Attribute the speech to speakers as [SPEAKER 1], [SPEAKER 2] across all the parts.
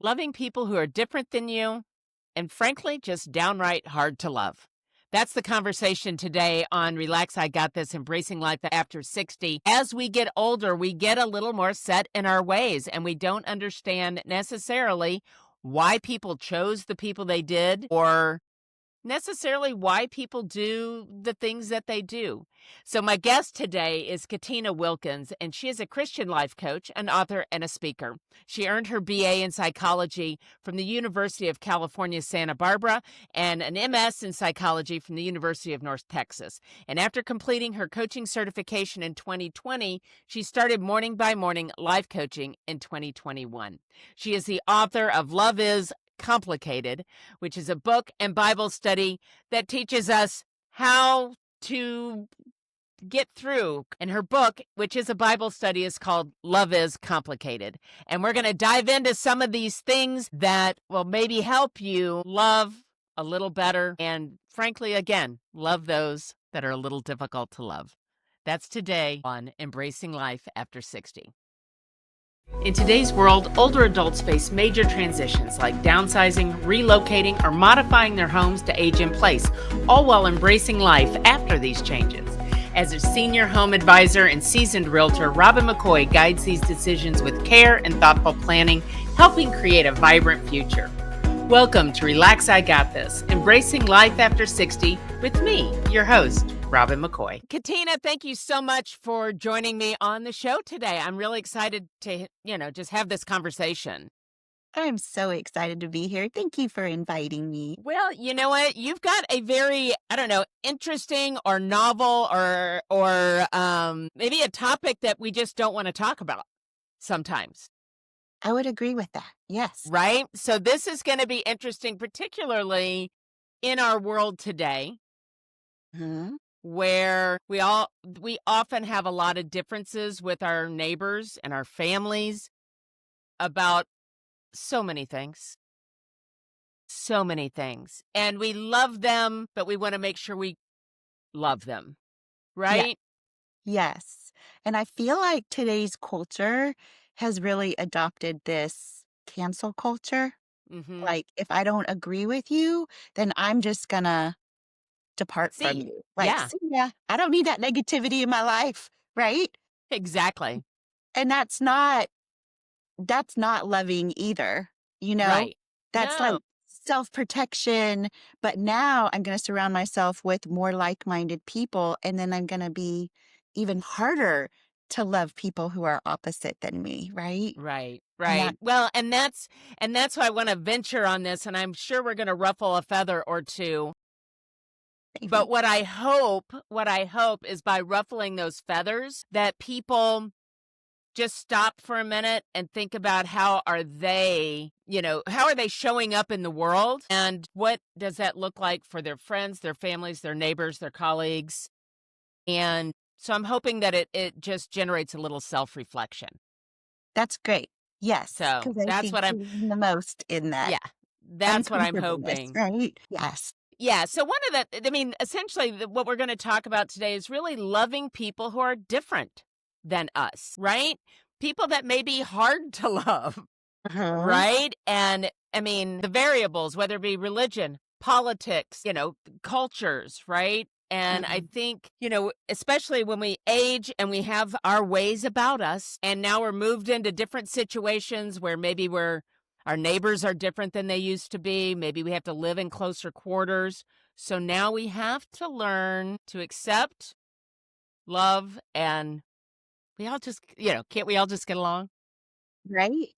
[SPEAKER 1] loving people who are different than you, and frankly, just downright hard to love. That's the conversation today on Relax, I Got This, Embracing Life After 60. As we get older, we get a little more set in our ways, and we don't understand necessarily why people chose the people they did or necessarily why people do the things that they do. So my guest today is Katina Wilkins, and she is a Christian life coach, an author, and a speaker. She earned her BA in psychology from the University of California, Santa Barbara, and an MS in psychology from the University of North Texas. And after completing her coaching certification in 2020, she started Morning by Morning life coaching in 2021. She is the author of Love is Complicated, which is a book and Bible study that teaches us how to get through. And her book, which is a Bible study, is called Love is Complicated. And we're going to dive into some of these things that will maybe help you love a little better. And frankly, again, love those that are a little difficult to love. That's today on Embracing Life After 60. In today's world, older adults face major transitions like downsizing, relocating, or modifying their homes to age in place, all while embracing life after these changes. As a senior home advisor and seasoned realtor, Robin McCoy guides these decisions with care and thoughtful planning, helping create a vibrant future. Welcome to Relax, I Got This, Embracing Life After 60 with me, your host, Robin McCoy. Katina, thank you so much for joining me on the show today. I'm really excited to, just have this conversation.
[SPEAKER 2] I'm so excited to be here. Thank you for inviting me.
[SPEAKER 1] Well, you know what? You've got a very, interesting or novel or maybe a topic that we just don't want to talk about sometimes.
[SPEAKER 2] I would agree with that. Yes.
[SPEAKER 1] Right? So this is going to be interesting, particularly in our world today,
[SPEAKER 2] Mhm.
[SPEAKER 1] where we often have a lot of differences with our neighbors and our families about so many things. So many things. And we love them, but we want to make sure we love them,
[SPEAKER 2] Yeah.
[SPEAKER 1] right?
[SPEAKER 2] Yes. And I feel like today's culture has really adopted this cancel culture.
[SPEAKER 1] Mhm.
[SPEAKER 2] Like, if I don't agree with you, then I'm just gonna depart from
[SPEAKER 1] See.
[SPEAKER 2] you. Like,
[SPEAKER 1] Yeah,
[SPEAKER 2] see ya. I don't need that negativity in my life, right?
[SPEAKER 1] exactly.
[SPEAKER 2] And that's not loving either, you know?
[SPEAKER 1] Right.
[SPEAKER 2] That's like
[SPEAKER 1] No.
[SPEAKER 2] self-protection, but now I'm gonna surround myself with more like-minded people, and then I'm gonna be even harder to love people who are opposite than me, right?
[SPEAKER 1] Right,
[SPEAKER 2] And that
[SPEAKER 1] right. Well, and that's why I want to venture on this, and I'm sure we're going to ruffle a feather or two. But
[SPEAKER 2] maybe.
[SPEAKER 1] what I hope is by ruffling those feathers that people just stop for a minute and think about how are they showing up in the world and what does that look like for their friends, their families, their neighbors, their colleagues. And so I'm hoping that it just generates a little self-reflection.
[SPEAKER 2] That's great. Yes,
[SPEAKER 1] So
[SPEAKER 2] because I
[SPEAKER 1] that's
[SPEAKER 2] think
[SPEAKER 1] what I'm
[SPEAKER 2] we learn the most in that
[SPEAKER 1] yeah, that's what I'm
[SPEAKER 2] uncomfortableness,
[SPEAKER 1] hoping.
[SPEAKER 2] right? Yes.
[SPEAKER 1] Yeah, so one of essentially what we're going to talk about today is really loving people who are different than us, right? People that may be hard to love,
[SPEAKER 2] Uh-huh.
[SPEAKER 1] right? And I mean, the variables, whether it be religion, politics, cultures, right? And I
[SPEAKER 2] Mhm.
[SPEAKER 1] think, especially when we age and we have our ways about us, and now we're moved into different situations where maybe our neighbors are different than they used to be. Maybe we have to live in closer quarters. So now we have to learn to accept, love, and we all just, can't we all just get along?
[SPEAKER 2] Right?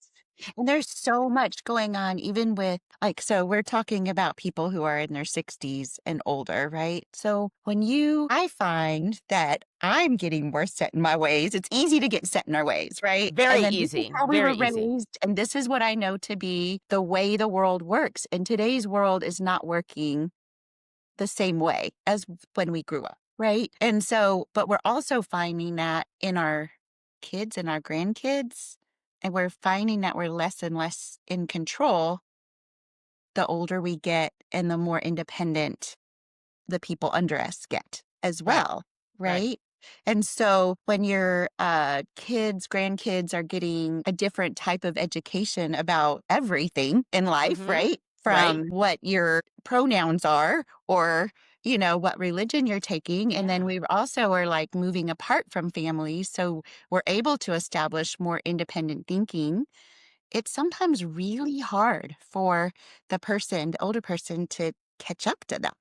[SPEAKER 2] And there's so much going on even with like so we're talking about people who are in their 60s and older, right? So I find that I'm getting more set in my ways. It's easy to get set in our ways, right? And
[SPEAKER 1] Very
[SPEAKER 2] then this is
[SPEAKER 1] easy.
[SPEAKER 2] how we
[SPEAKER 1] Very
[SPEAKER 2] were
[SPEAKER 1] easy.
[SPEAKER 2] raised and this is what I know to be the way the world works. And today's world is not working the same way as when we grew up, right? And so, but we're also finding that in our kids and our grandkids, and we're finding that we're less and less in control the older we get and the more independent the people under us get as
[SPEAKER 1] Right.
[SPEAKER 2] well,
[SPEAKER 1] Right.
[SPEAKER 2] right? And so when your kids, grandkids are getting a different type of education about everything in life,
[SPEAKER 1] Mhm.
[SPEAKER 2] right?
[SPEAKER 1] Right?
[SPEAKER 2] From what your pronouns are or, what religion you're taking. And then
[SPEAKER 1] Yeah.
[SPEAKER 2] we also are like moving apart from families. So we're able to establish more independent thinking. It's sometimes really hard for the older person to catch up to them,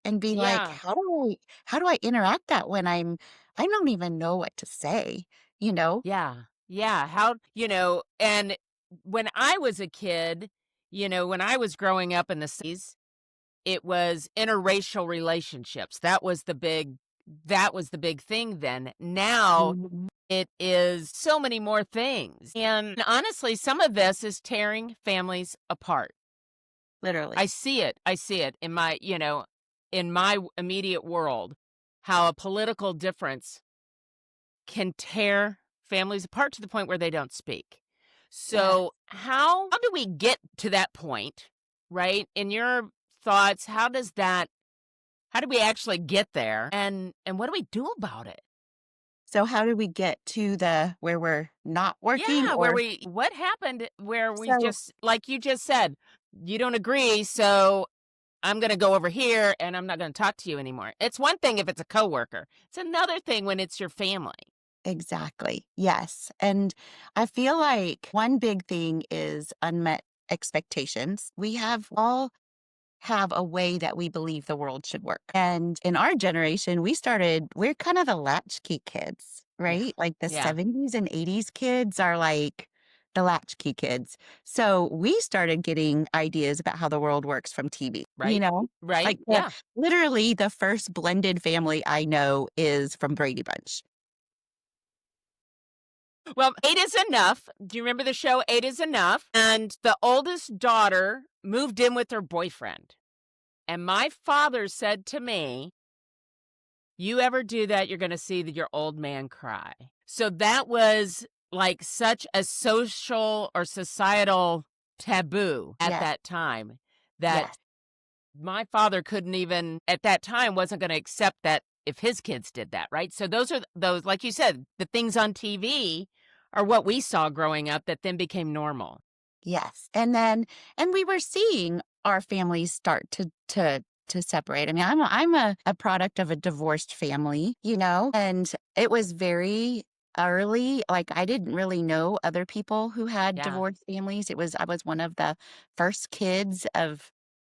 [SPEAKER 2] and be like,
[SPEAKER 1] Yeah.
[SPEAKER 2] how do I interact that when I don't even know what to say, you know?
[SPEAKER 1] Yeah. Yeah. And when I was a kid, when I was growing up in the cities, it was interracial relationships. That was the big thing then. Now
[SPEAKER 2] Mhm.
[SPEAKER 1] it is so many more things. And honestly, some of this is tearing families apart.
[SPEAKER 2] Literally.
[SPEAKER 1] I see it. I see it in my immediate world, how a political difference can tear families apart to the point where they don't speak.
[SPEAKER 2] Yeah.
[SPEAKER 1] So, how do we get to that point, right? In your thoughts, how do we actually get there and what do we do about it?
[SPEAKER 2] So how do we get to the where we're not working
[SPEAKER 1] Yeah,
[SPEAKER 2] or
[SPEAKER 1] what happened where we
[SPEAKER 2] so
[SPEAKER 1] just like you just said, you don't agree, so I'm going to go over here and I'm not going to talk to you anymore. It's one thing if it's a coworker. It's another thing when it's your family.
[SPEAKER 2] exactly. Yes. And I feel like one big thing is unmet expectations. We have a way that we believe the world should work. And in our generation, we're kind of the latchkey kids,
[SPEAKER 1] Yeah.
[SPEAKER 2] right? Like the
[SPEAKER 1] Yeah.
[SPEAKER 2] 70s and 80s kids are like the latchkey kids. So we started getting ideas about how the world works from TV,
[SPEAKER 1] Right? Right?
[SPEAKER 2] Like
[SPEAKER 1] Yeah.
[SPEAKER 2] literally the first blended family I know is from Brady Bunch.
[SPEAKER 1] Well, 8 is enough. Do you remember the show 8 is enough? And the oldest daughter moved in with her boyfriend. And my father said to me, "You ever do that, you're gonna see that your old man cry." So that was like such a social or societal taboo at
[SPEAKER 2] Yes,
[SPEAKER 1] that time that
[SPEAKER 2] yes,
[SPEAKER 1] my father couldn't even at that time wasn't gonna accept that if his kids did that, right? So those are those like you said, the things on TV are what we saw growing up that then became normal.
[SPEAKER 2] yes. And we were seeing our families start to separate. I mean, I'm a product of a divorced family, and it was very early. Like I didn't really know other people who had
[SPEAKER 1] Yeah,
[SPEAKER 2] divorced families. I was one of the first kids of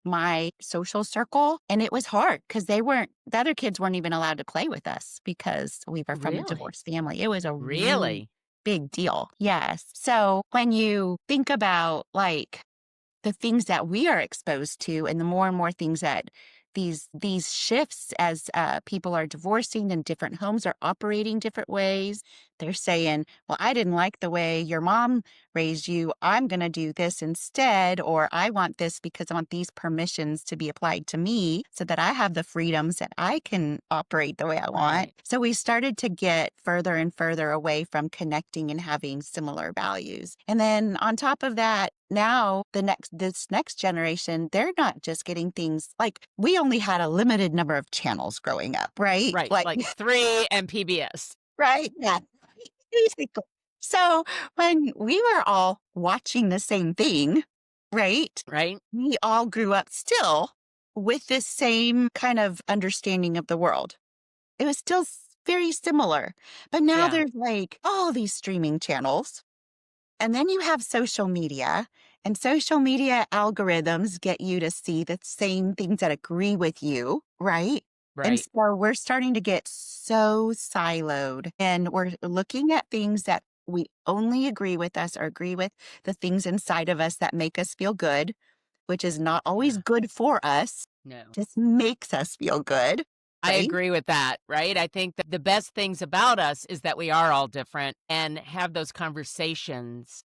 [SPEAKER 2] my social circle, and it was hard because the other kids weren't even allowed to play with us because we were from a
[SPEAKER 1] really?
[SPEAKER 2] divorced family. It was a really
[SPEAKER 1] Really?
[SPEAKER 2] big deal. Yes. So when you think about like the things that we are exposed to and the more and more things that these shifts as people are divorcing and different homes are operating different ways, they're saying, well, I didn't like the way your mom raised you, I'm going to do this instead, or I want this because I want these permissions to be applied to me so that I have the freedoms that I can operate the way I want.
[SPEAKER 1] Right.
[SPEAKER 2] So we started to get further and further away from connecting and having similar values. And then on top of that, now this next generation, they're not just getting things like we only had a limited number of channels growing up, right?
[SPEAKER 1] Right,
[SPEAKER 2] Like
[SPEAKER 1] like 3 and PBS.
[SPEAKER 2] right? Yeah. Basically. So when we were all watching the same thing, right?
[SPEAKER 1] Right?
[SPEAKER 2] We all grew up still with this same kind of understanding of the world. It was still very similar. But now
[SPEAKER 1] Yeah.
[SPEAKER 2] there's like all these streaming channels. And then you have social media, and social media algorithms get you to see the same things that agree with you, right? And
[SPEAKER 1] Right.
[SPEAKER 2] so we're starting to get so siloed, and we're looking at things that we only agree with us or agree with the things inside of us that make us feel good, which is not always
[SPEAKER 1] Yeah.
[SPEAKER 2] good for us,
[SPEAKER 1] No.
[SPEAKER 2] just makes us feel good,
[SPEAKER 1] I
[SPEAKER 2] right?
[SPEAKER 1] agree with that, right? I think that the best things about us is that we are all different and have those conversations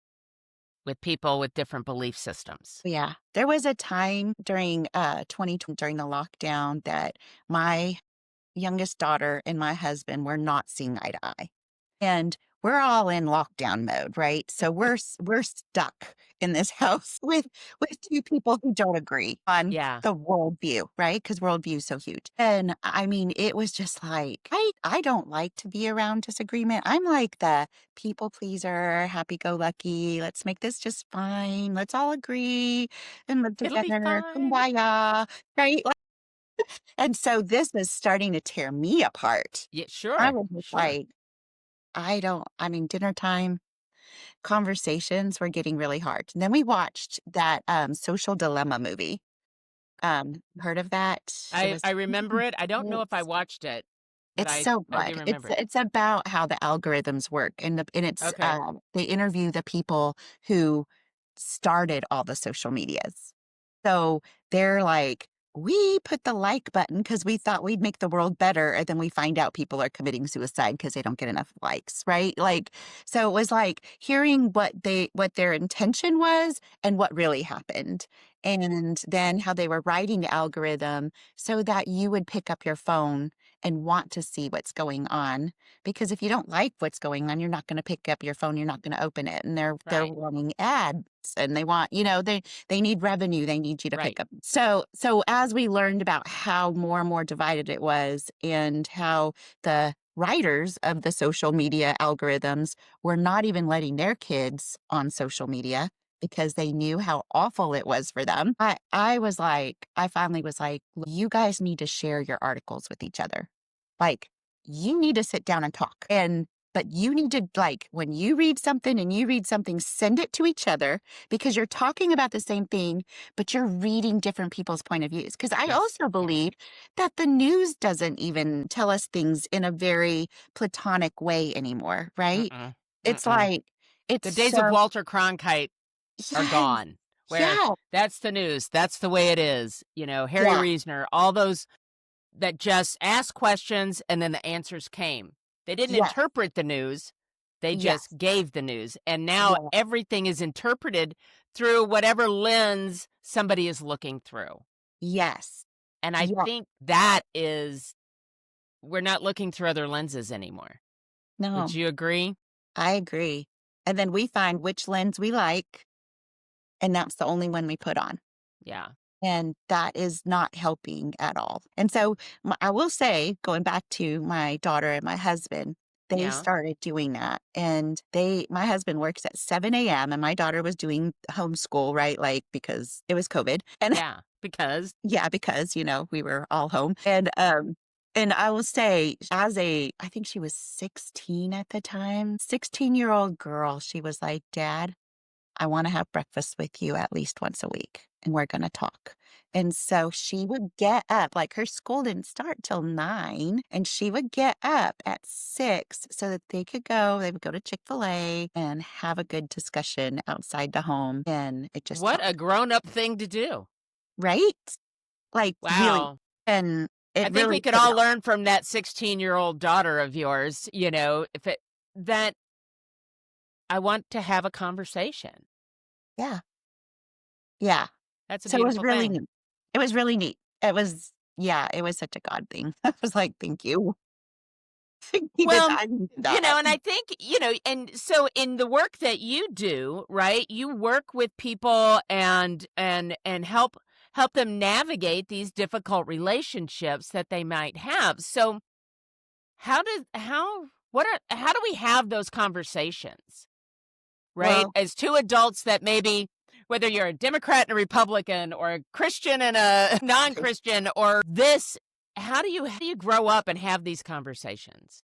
[SPEAKER 1] with people with different belief systems.
[SPEAKER 2] Yeah. There was a time during 2020 during the lockdown that my youngest daughter and my husband were not seeing eye to eye. And we're all in lockdown mode, right? So we're stuck in this house with two people who don't agree on
[SPEAKER 1] Yeah.
[SPEAKER 2] the worldview, right? Because worldview is so huge. And I mean, it was just like I don't like to be around disagreement. I'm like the people pleaser, happy go lucky. Let's make this just fine. Let's all agree and live
[SPEAKER 1] It'll be
[SPEAKER 2] together.
[SPEAKER 1] fine.
[SPEAKER 2] Kumbaya, right? And so this is starting to tear me apart.
[SPEAKER 1] Yeah,
[SPEAKER 2] I
[SPEAKER 1] sure.
[SPEAKER 2] was just
[SPEAKER 1] Sure.
[SPEAKER 2] like, I mean, dinner time conversations were getting really hard. And then we watched that Social Dilemma movie. Heard of that? It was
[SPEAKER 1] I remember it. I don't know if I
[SPEAKER 2] it's,
[SPEAKER 1] watched it, but
[SPEAKER 2] it's so
[SPEAKER 1] I do
[SPEAKER 2] good.
[SPEAKER 1] remember it.
[SPEAKER 2] It's about how the algorithms work, and it's
[SPEAKER 1] Okay.
[SPEAKER 2] they interview the people who started all the social medias. So they're like, we put the like button because we thought we'd make the world better. And then we find out people are committing suicide because they don't get enough likes, right? Like, so it was like hearing what their intention was and what really happened. And then how they were writing the algorithm so that you would pick up your phone and want to see what's going on. Because if you don't like what's going on, you're not going to pick up your phone, you're not going to open it. And they're
[SPEAKER 1] Right.
[SPEAKER 2] wanting ads and they want, they need revenue, they need you to
[SPEAKER 1] Right.
[SPEAKER 2] pick up. So as we learned about how more and more divided it was and how the writers of the social media algorithms were not even letting their kids on social media because they knew how awful it was for them. I finally was like, "Look, you guys need to share your articles with each other. Like, you need to sit down and talk. But you need to, like, when you read something and you read something, send it to each other because you're talking about the same thing, but you're reading different people's point of views. Because I
[SPEAKER 1] Yes.
[SPEAKER 2] also
[SPEAKER 1] Yes.
[SPEAKER 2] believe that the news doesn't even tell us things in a very platonic way anymore, right?
[SPEAKER 1] Mm-mm.
[SPEAKER 2] It's
[SPEAKER 1] Mm-mm.
[SPEAKER 2] like, it's
[SPEAKER 1] The days of
[SPEAKER 2] so,
[SPEAKER 1] Walter Cronkite are
[SPEAKER 2] yes,
[SPEAKER 1] gone, where
[SPEAKER 2] yeah,
[SPEAKER 1] that's the news. That's the way it is. Harry
[SPEAKER 2] yeah,
[SPEAKER 1] Reasoner, all those that just asked questions and then the answers came. They didn't
[SPEAKER 2] yes,
[SPEAKER 1] interpret the news, they
[SPEAKER 2] yes,
[SPEAKER 1] just gave the news. And now
[SPEAKER 2] yeah,
[SPEAKER 1] everything is interpreted through whatever lens somebody is looking through.
[SPEAKER 2] yes,
[SPEAKER 1] And I
[SPEAKER 2] yeah,
[SPEAKER 1] think that is, we're not looking through other lenses anymore. Would
[SPEAKER 2] no,
[SPEAKER 1] you agree?
[SPEAKER 2] I agree. And then we find which lens we like, and that's the only one we put on.
[SPEAKER 1] Yeah.
[SPEAKER 2] And that is not helping at all. And so I will say, going back to my daughter and my husband, they
[SPEAKER 1] Yeah.
[SPEAKER 2] started doing that. And my husband works at 7 a.m. and my daughter was doing homeschool, right? Like, because it was COVID. And
[SPEAKER 1] Yeah. Because
[SPEAKER 2] yeah, because, we were all home. And I will say, I think she was 16 at the time, 16-year-old girl, she was like, Dad, I want to have breakfast with you at least once a week and we're going to talk. And so she would get up, like her school didn't start till 9, and she would get up at 6 so that they would go to Chick-fil-A and have a good discussion outside the home. And it just
[SPEAKER 1] what a
[SPEAKER 2] talk,
[SPEAKER 1] grown up thing to do.
[SPEAKER 2] right? Like really.
[SPEAKER 1] Wow.
[SPEAKER 2] And
[SPEAKER 1] I
[SPEAKER 2] it
[SPEAKER 1] think we
[SPEAKER 2] really
[SPEAKER 1] could
[SPEAKER 2] paid
[SPEAKER 1] all
[SPEAKER 2] off.
[SPEAKER 1] learn from that 16-year-old daughter of yours, if it that I want to have a conversation.
[SPEAKER 2] Yeah. Yeah.
[SPEAKER 1] That's a
[SPEAKER 2] So it was
[SPEAKER 1] beautiful
[SPEAKER 2] really
[SPEAKER 1] thing.
[SPEAKER 2] neat. It was really neat. Yeah, it was such a God thing. I was like, thank you.
[SPEAKER 1] Well,
[SPEAKER 2] I needed that.
[SPEAKER 1] and I think, and so in the work that you do, right? You work with people and help them navigate these difficult relationships that they might have. So how do we have those conversations? Right?
[SPEAKER 2] Well,
[SPEAKER 1] As two adults that maybe, whether you're a Democrat and a Republican or a Christian and a non-Christian or this, how do you grow up and have these conversations?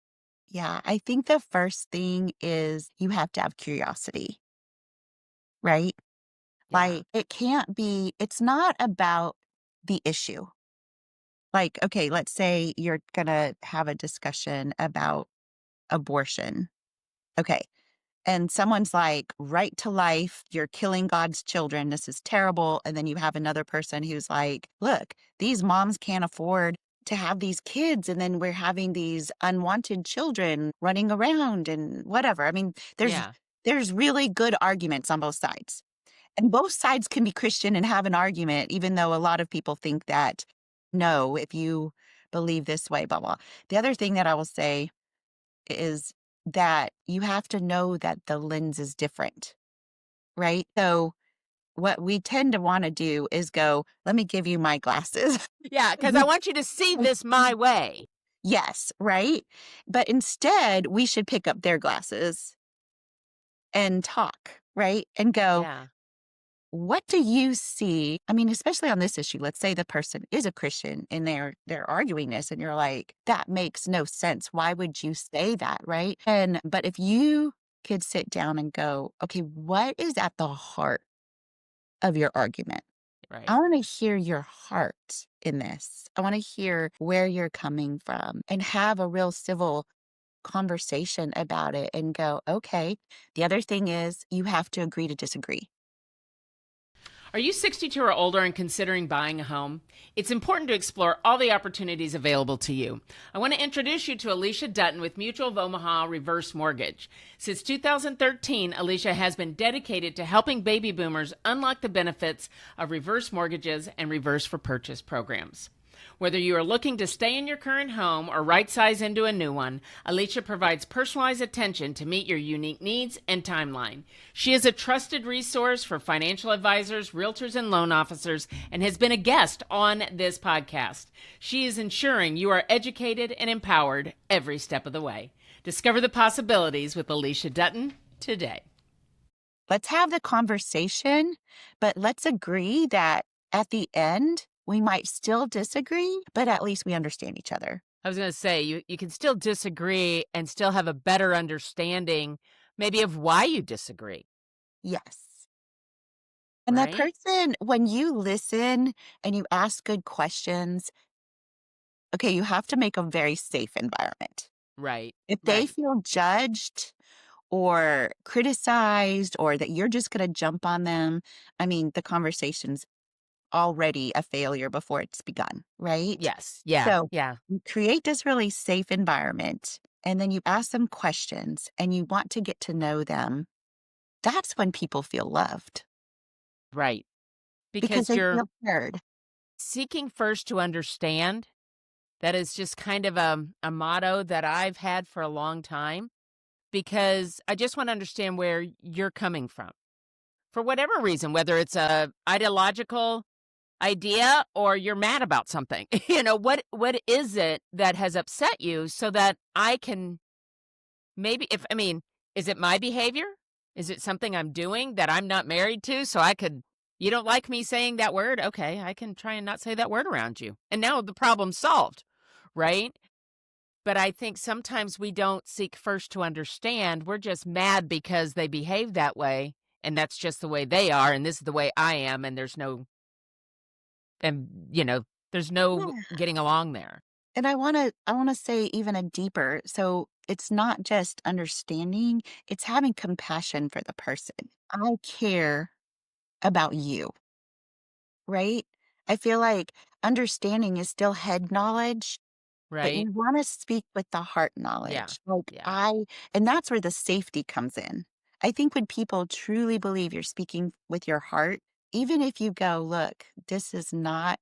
[SPEAKER 2] yeah, I think the first thing is you have to have curiosity, right?
[SPEAKER 1] Yeah.
[SPEAKER 2] Like, it's not about the issue. Like, okay, let's say you're going to have a discussion about abortion. Okay. And someone's like, right to life, you're killing God's children. This is terrible. And then you have another person who's like, look, these moms can't afford to have these kids. And then we're having these unwanted children running around and whatever. I mean,
[SPEAKER 1] Yeah.
[SPEAKER 2] there's really good arguments on both sides. And both sides can be Christian and have an argument, even though a lot of people think that, no, if you believe this way, blah, blah. The other thing that I will say is that you have to know that the lens is different, right? So what we tend to want to do is go, let me give you my glasses.
[SPEAKER 1] Yeah, because I want you to see this my way.
[SPEAKER 2] Yes, right? But instead, we should pick up their glasses and talk, right? And go,
[SPEAKER 1] Yeah,
[SPEAKER 2] what do you see? I mean, especially on this issue, let's say the person is a Christian and they're arguing this and you're like, that makes no sense. Why would you say that, right? And but if you could sit down and go, okay, what is at the heart of your argument? I
[SPEAKER 1] right.
[SPEAKER 2] want to hear your heart in this. I want to hear where you're coming from and have a real civil conversation about it and go, okay. The other thing is you have to agree to disagree.
[SPEAKER 1] Are you 62 or older and considering buying a home? It's important to explore all the opportunities available to you. I want to introduce you to Alicia Dutton with Mutual of Omaha Reverse Mortgage. Since 2013, Alicia has been dedicated to helping baby boomers unlock the benefits of reverse mortgages and reverse for purchase programs. Whether you are looking to stay in your current home or right size into a new one, Alicia provides personalized attention to meet your unique needs and timeline. She is a trusted resource for financial advisors, realtors, and loan officers, and has been a guest on this podcast. She is ensuring you are educated and empowered every step of the way. Discover the possibilities with Alicia Dutton today.
[SPEAKER 2] Let's have the conversation, but let's agree that at the end, we might still disagree, but at least we understand each other.
[SPEAKER 1] I was going to say, you can still disagree and still have a better understanding, maybe, of why you disagree,
[SPEAKER 2] Yes. And the
[SPEAKER 1] right?
[SPEAKER 2] person, when you listen and you ask good questions, okay, you have to make a very safe environment.
[SPEAKER 1] Right,
[SPEAKER 2] If they
[SPEAKER 1] right.
[SPEAKER 2] feel judged or criticized or that you're just going to jump on them, I mean, the conversation's already a failure before it's begun, right?
[SPEAKER 1] Yes, yeah,
[SPEAKER 2] So
[SPEAKER 1] yeah,
[SPEAKER 2] you create this really safe environment and then you ask them questions and you want to get to know them. That's when people feel loved
[SPEAKER 1] right.
[SPEAKER 2] because
[SPEAKER 1] Because
[SPEAKER 2] they
[SPEAKER 1] you're
[SPEAKER 2] feel heard.
[SPEAKER 1] seeking first to understand. That is just kind of a motto that I've had for a long time because I just want to understand where you're coming from. For whatever reason, whether it's a ideological idea or you're mad about something. What is it that has upset you so that I can maybe if I mean, is it my behavior? Is it something I'm doing that I'm not married to so I could you don't like me saying that word? Okay, I can try and not say that word around you. And now the problem's solved, right? But I think sometimes we don't seek first to understand. We're just mad because they behave that way, and that's just the way they are, and this is the way I am, and and there's no
[SPEAKER 2] Yeah.
[SPEAKER 1] getting along there.
[SPEAKER 2] And I want to say even a deeper. So it's not just understanding, it's having compassion for the person. I care about you, right? I feel like understanding is still head knowledge, but
[SPEAKER 1] Right?
[SPEAKER 2] you wanna speak with the heart
[SPEAKER 1] Yeah.
[SPEAKER 2] knowledge. Like,
[SPEAKER 1] Yeah.
[SPEAKER 2] and that's where the safety comes in. I think when people truly believe you're speaking with your heart, even if you go, "Look, this is not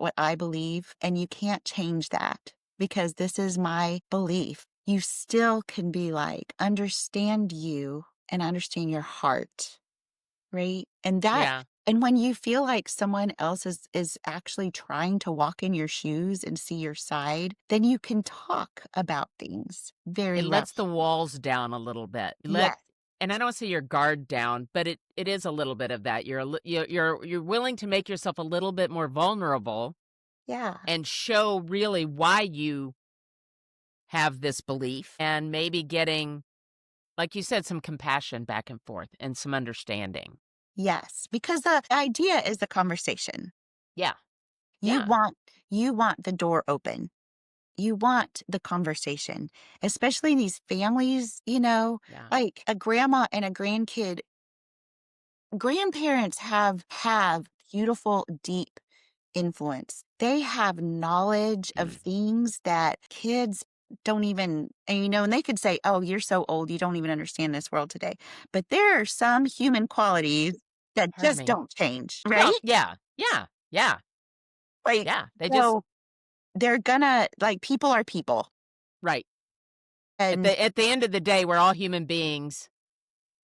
[SPEAKER 2] what I believe, and you can't change that because this is my belief." You still can be like, "Understand you and understand your heart." Right?
[SPEAKER 1] Yeah.
[SPEAKER 2] And when you feel like someone else is actually trying to walk in your shoes and see your side, then you can talk about things very
[SPEAKER 1] It lets
[SPEAKER 2] well.
[SPEAKER 1] the walls down a little bit.
[SPEAKER 2] Yes.
[SPEAKER 1] And I don't say your guard down, but it is a little bit of that. You're willing to make yourself a little bit more vulnerable
[SPEAKER 2] Yeah.
[SPEAKER 1] and show really why you have this belief and maybe getting, like you said, some compassion back and forth and some understanding.
[SPEAKER 2] Yes. Because the idea is the conversation.
[SPEAKER 1] Yeah.
[SPEAKER 2] You
[SPEAKER 1] Yeah.
[SPEAKER 2] want you want the door open. You want the conversation, especially in these families,
[SPEAKER 1] Yeah.
[SPEAKER 2] like a grandma and a grandkid. Grandparents have beautiful, deep influence. They have knowledge of
[SPEAKER 1] Mm.
[SPEAKER 2] things that kids don't even, and they could say, "Oh, you're so old, you don't even understand this world today." But there are some human qualities that
[SPEAKER 1] Pardon
[SPEAKER 2] just
[SPEAKER 1] me.
[SPEAKER 2] don't change,
[SPEAKER 1] Well,
[SPEAKER 2] right?
[SPEAKER 1] yeah. Yeah. Yeah.
[SPEAKER 2] Like,
[SPEAKER 1] Yeah. They just
[SPEAKER 2] so they're gonna, like, people are people.
[SPEAKER 1] right.
[SPEAKER 2] And
[SPEAKER 1] At the end of the day, we're all human beings,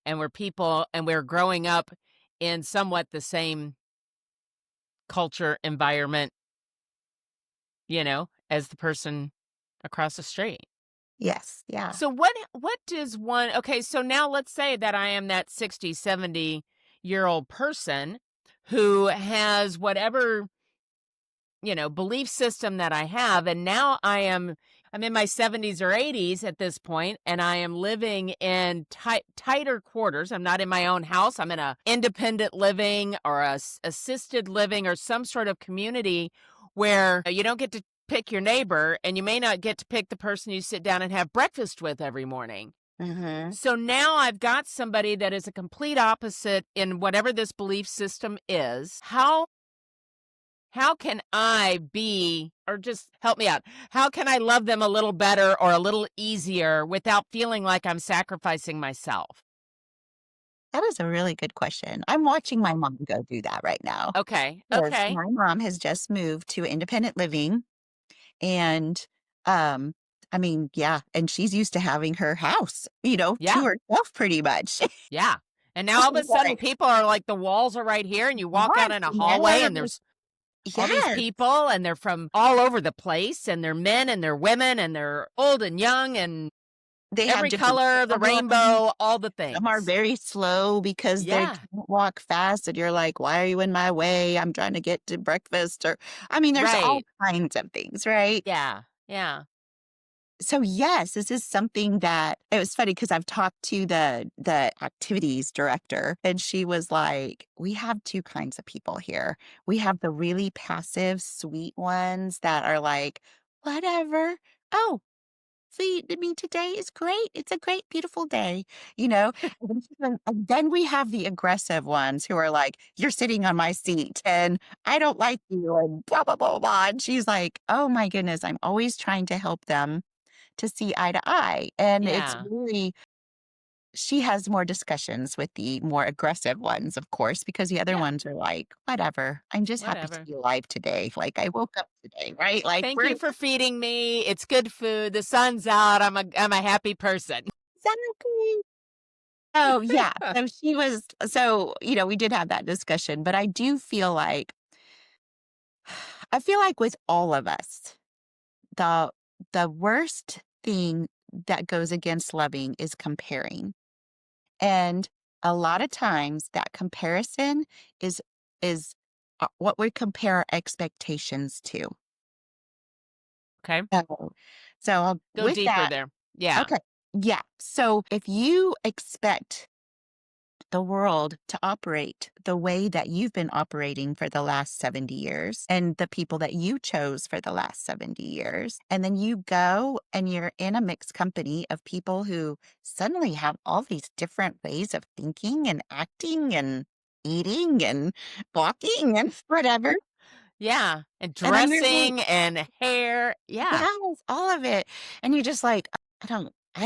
[SPEAKER 1] and we're people, and we're growing up in somewhat the same culture, environment, as the person across the street.
[SPEAKER 2] yes, yeah.
[SPEAKER 1] So what does one okay, so now let's say that I am that 60, 70-year-old person who has whatever, belief system that I have, and now I'm in my 70s or 80s at this point, and I am living in tighter quarters. I'm not in my own house. I'm in a independent living or assisted living or some sort of community where you don't get to pick your neighbor, and you may not get to pick the person you sit down and have breakfast with every morning.
[SPEAKER 2] Mhm.
[SPEAKER 1] So now I've got somebody that is a complete opposite in whatever this belief system is. How can I be, or just help me out, how can I love them a little better or a little easier without feeling like I'm sacrificing myself?
[SPEAKER 2] That is a really good question. I'm watching my mom go do that right now.
[SPEAKER 1] Okay,
[SPEAKER 2] Yes,
[SPEAKER 1] okay.
[SPEAKER 2] my mom has just moved to independent living and, um, I mean, yeah, and she's used to having her house, to
[SPEAKER 1] Yeah,
[SPEAKER 2] herself pretty much.
[SPEAKER 1] yeah. And now
[SPEAKER 2] She's
[SPEAKER 1] all of a sudden
[SPEAKER 2] like,
[SPEAKER 1] people are like the walls are right here and you walk out
[SPEAKER 2] "Yes,
[SPEAKER 1] in a hallway and
[SPEAKER 2] yes,
[SPEAKER 1] there's all these
[SPEAKER 2] yes."
[SPEAKER 1] people and they're from all over the place and they're men and they're women and they're old and young and
[SPEAKER 2] They have
[SPEAKER 1] every
[SPEAKER 2] different
[SPEAKER 1] color of the
[SPEAKER 2] problems.
[SPEAKER 1] rainbow, all the
[SPEAKER 2] Some are
[SPEAKER 1] things.
[SPEAKER 2] very slow because they
[SPEAKER 1] Yeah,
[SPEAKER 2] can't walk fast, and you're like, "Why are you in my way? I'm trying to get to breakfast," or I mean, there's all
[SPEAKER 1] right.
[SPEAKER 2] kinds of things, right?
[SPEAKER 1] Yeah, yeah.
[SPEAKER 2] So, yes, this is something that it was funny because 'cause I've talked to the activities director, and she was like, "We have 2 kinds of people here. We have the really passive, sweet ones that are like, 'Whatever. Oh, see, I mean, today is great. It's a great, beautiful day,'" you know? And then we have the aggressive ones who are like, "You're sitting on my seat, and I don't like you," and blah, blah, blah, blah, and she's like, "Oh my goodness, I'm always trying to help them to see eye to eye," and it's
[SPEAKER 1] Yeah,
[SPEAKER 2] really she has more discussions with the more aggressive ones, of course, because the other
[SPEAKER 1] yeah,
[SPEAKER 2] ones are like, "Whatever. I'm just happy to
[SPEAKER 1] whatever.
[SPEAKER 2] be alive today. Like, I woke up today," right? Like,
[SPEAKER 1] Thank
[SPEAKER 2] we're
[SPEAKER 1] you for feeding me. It's good food. The sun's out. I'm a happy person.
[SPEAKER 2] exactly. Oh, yeah. We did have that discussion, but I feel like with all of us, the the worst thing that goes against loving is comparing. And a lot of times that comparison is what we compare our expectations to.
[SPEAKER 1] Okay.
[SPEAKER 2] So, so
[SPEAKER 1] Go
[SPEAKER 2] with
[SPEAKER 1] deeper
[SPEAKER 2] that,
[SPEAKER 1] there. Yeah.
[SPEAKER 2] okay, yeah. So if you expect the world to operate the way that you've been operating for the last 70 years and the people that you chose for the last 70 years. And then you go and you're in a mixed company of people who suddenly have all these different ways of thinking and acting and eating and walking and whatever.
[SPEAKER 1] Yeah. And
[SPEAKER 2] And then you're like,
[SPEAKER 1] dressing and hair. Yeah.
[SPEAKER 2] yes, all of it. And you're just like, I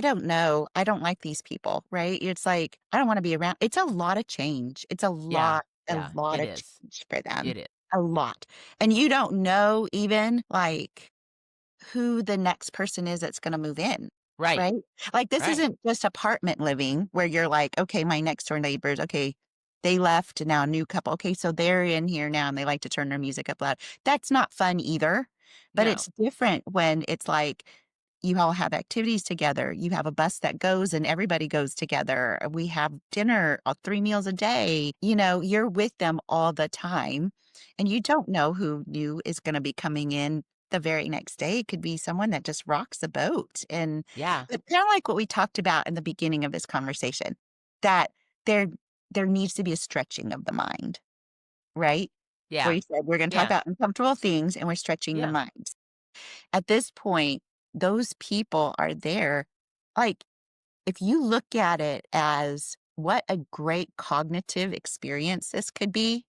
[SPEAKER 2] don't know. I don't like these people, right? It's like, I don't want to be around. It's a lot of change. It's
[SPEAKER 1] Yeah.
[SPEAKER 2] a
[SPEAKER 1] Yeah.
[SPEAKER 2] lot
[SPEAKER 1] It
[SPEAKER 2] of
[SPEAKER 1] is.
[SPEAKER 2] change for them.
[SPEAKER 1] It is.
[SPEAKER 2] A lot. And you don't know even like who the next person is that's gonna move in,
[SPEAKER 1] Right.
[SPEAKER 2] right? Like, this
[SPEAKER 1] Right.
[SPEAKER 2] isn't just apartment living where you're like, "Okay, my next door neighbors, okay, they left, and now a new couple. Okay, so they're in here now, and they like to turn their music up loud." That's not fun either, but
[SPEAKER 1] No.
[SPEAKER 2] it's different when it's like you all have activities together. You have a bus that goes and everybody goes together. We have dinner, 3 meals a day. You're with them all the time, and you don't know who new is gonna be coming in the very next day. It could be someone that just rocks the boat, and
[SPEAKER 1] Yeah.
[SPEAKER 2] it's kinda like what we talked about in the beginning of this conversation, that there there needs to be a stretching of the mind, right? Where
[SPEAKER 1] Yeah.
[SPEAKER 2] you said, "We're gonna talk
[SPEAKER 1] Yeah.
[SPEAKER 2] about uncomfortable things, and we're stretching the
[SPEAKER 1] Yeah.
[SPEAKER 2] mind." At this point, those people are there. Like, if you look at it as what a great cognitive experience this could be,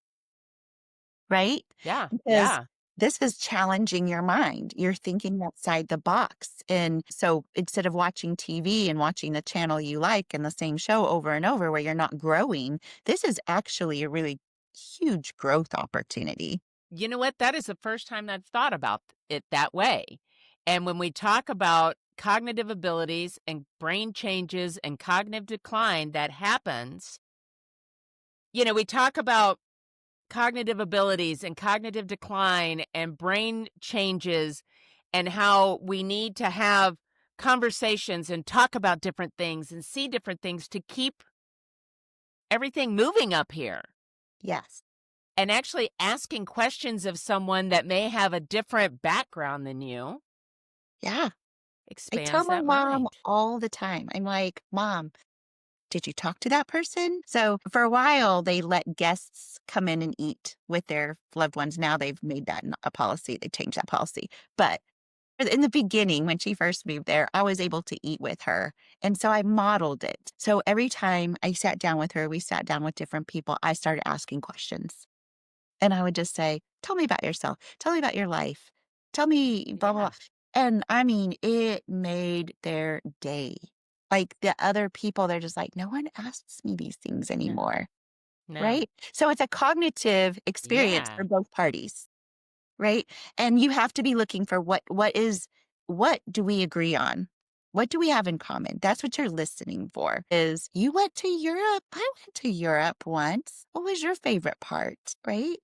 [SPEAKER 2] right?
[SPEAKER 1] Yeah.
[SPEAKER 2] Because
[SPEAKER 1] Yeah.
[SPEAKER 2] this is challenging your mind. You're thinking outside the box. And so instead of watching TV and watching the channel you like and the same show over and over where you're not growing, this is actually a really huge growth opportunity.
[SPEAKER 1] You know what? That is the first time I've thought about it that way. And when we talk about cognitive abilities and brain changes and cognitive decline that happens. We talk about cognitive abilities and cognitive decline and brain changes and how we need to have conversations and talk about different things and see different things to keep everything moving up here.
[SPEAKER 2] Yes.
[SPEAKER 1] And actually asking questions of someone that may have a different background than you
[SPEAKER 2] Yeah. I tell
[SPEAKER 1] expands
[SPEAKER 2] my
[SPEAKER 1] that
[SPEAKER 2] mom
[SPEAKER 1] mind.
[SPEAKER 2] all the time. I'm like, Mom, did you talk to that person? So for a while, they let guests come in and eat with their loved ones. Now they've made that a policy. They changed that policy. But in the beginning, when she first moved there, I was able to eat with her. And so I modeled it. So every time I sat down with her, we sat down with different people, I started asking questions. And I would just say, tell me about yourself. Tell me about your life. Tell me blah, blah,
[SPEAKER 1] Yeah.
[SPEAKER 2] blah. And I mean, it made their day. Like the other people, they're just like, no one asks me these things
[SPEAKER 1] No.
[SPEAKER 2] anymore.
[SPEAKER 1] No.
[SPEAKER 2] Right. So it's a cognitive experience
[SPEAKER 1] Yeah.
[SPEAKER 2] for both parties. Right. And you have to be looking for what do we agree on? What do we have in common? That's what you're listening for is you went to Europe. I went to Europe once. What was your favorite part? Right.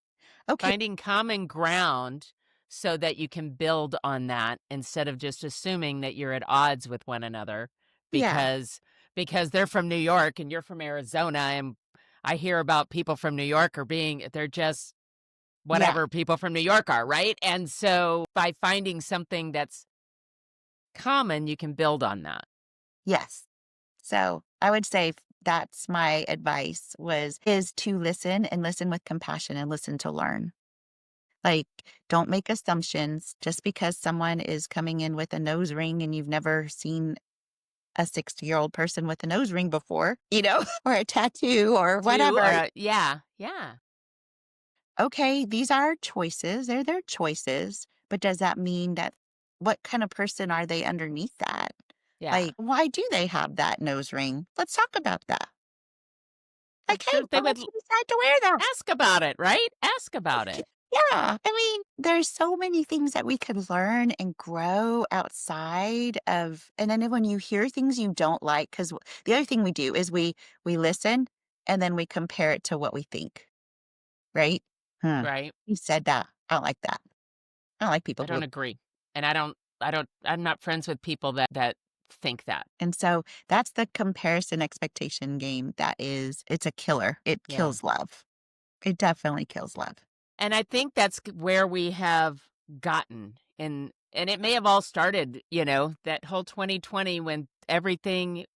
[SPEAKER 2] Okay.
[SPEAKER 1] Finding common ground so that you can build on that instead of just assuming that you're at odds with one another
[SPEAKER 2] Yeah.
[SPEAKER 1] because they're from New York and you're from Arizona, and I hear about people from New York they're just
[SPEAKER 2] Yeah.
[SPEAKER 1] whatever people from New York are, right? And so by finding something that's common, you can build on that.
[SPEAKER 2] Yes. So I would say that's my advice is to listen and listen with compassion and listen to learn. Like, don't make assumptions just because someone is coming in with a nose ring and you've never seen a 60-year-old person with a nose ring before, or a tattoo or
[SPEAKER 1] Two
[SPEAKER 2] whatever.
[SPEAKER 1] or yeah, yeah,
[SPEAKER 2] Okay, these are choices. They're their choices. But does that mean that what kind of person are they underneath that?
[SPEAKER 1] yeah.
[SPEAKER 2] Like, why do they have that nose ring? Let's talk about that.
[SPEAKER 1] I'm
[SPEAKER 2] Like, hey,
[SPEAKER 1] sure they
[SPEAKER 2] why
[SPEAKER 1] would
[SPEAKER 2] did you decide to wear that?
[SPEAKER 1] ask about it, right? Ask about it.
[SPEAKER 2] Yeah. I mean, there's so many things that we could learn and grow outside of. And then when you hear things you don't like, because the other thing we do is we listen and then we compare it to what we think, right?
[SPEAKER 1] Right.
[SPEAKER 2] You said that. I don't like that. I don't like people
[SPEAKER 1] I
[SPEAKER 2] who.
[SPEAKER 1] don't agree. And I'm not friends with people that think that.
[SPEAKER 2] And so that's the comparison expectation game. It's a killer. It
[SPEAKER 1] Yeah.
[SPEAKER 2] kills love. It definitely kills love.
[SPEAKER 1] And I think that's where we have gotten and it may have all started, that whole 2020 when everything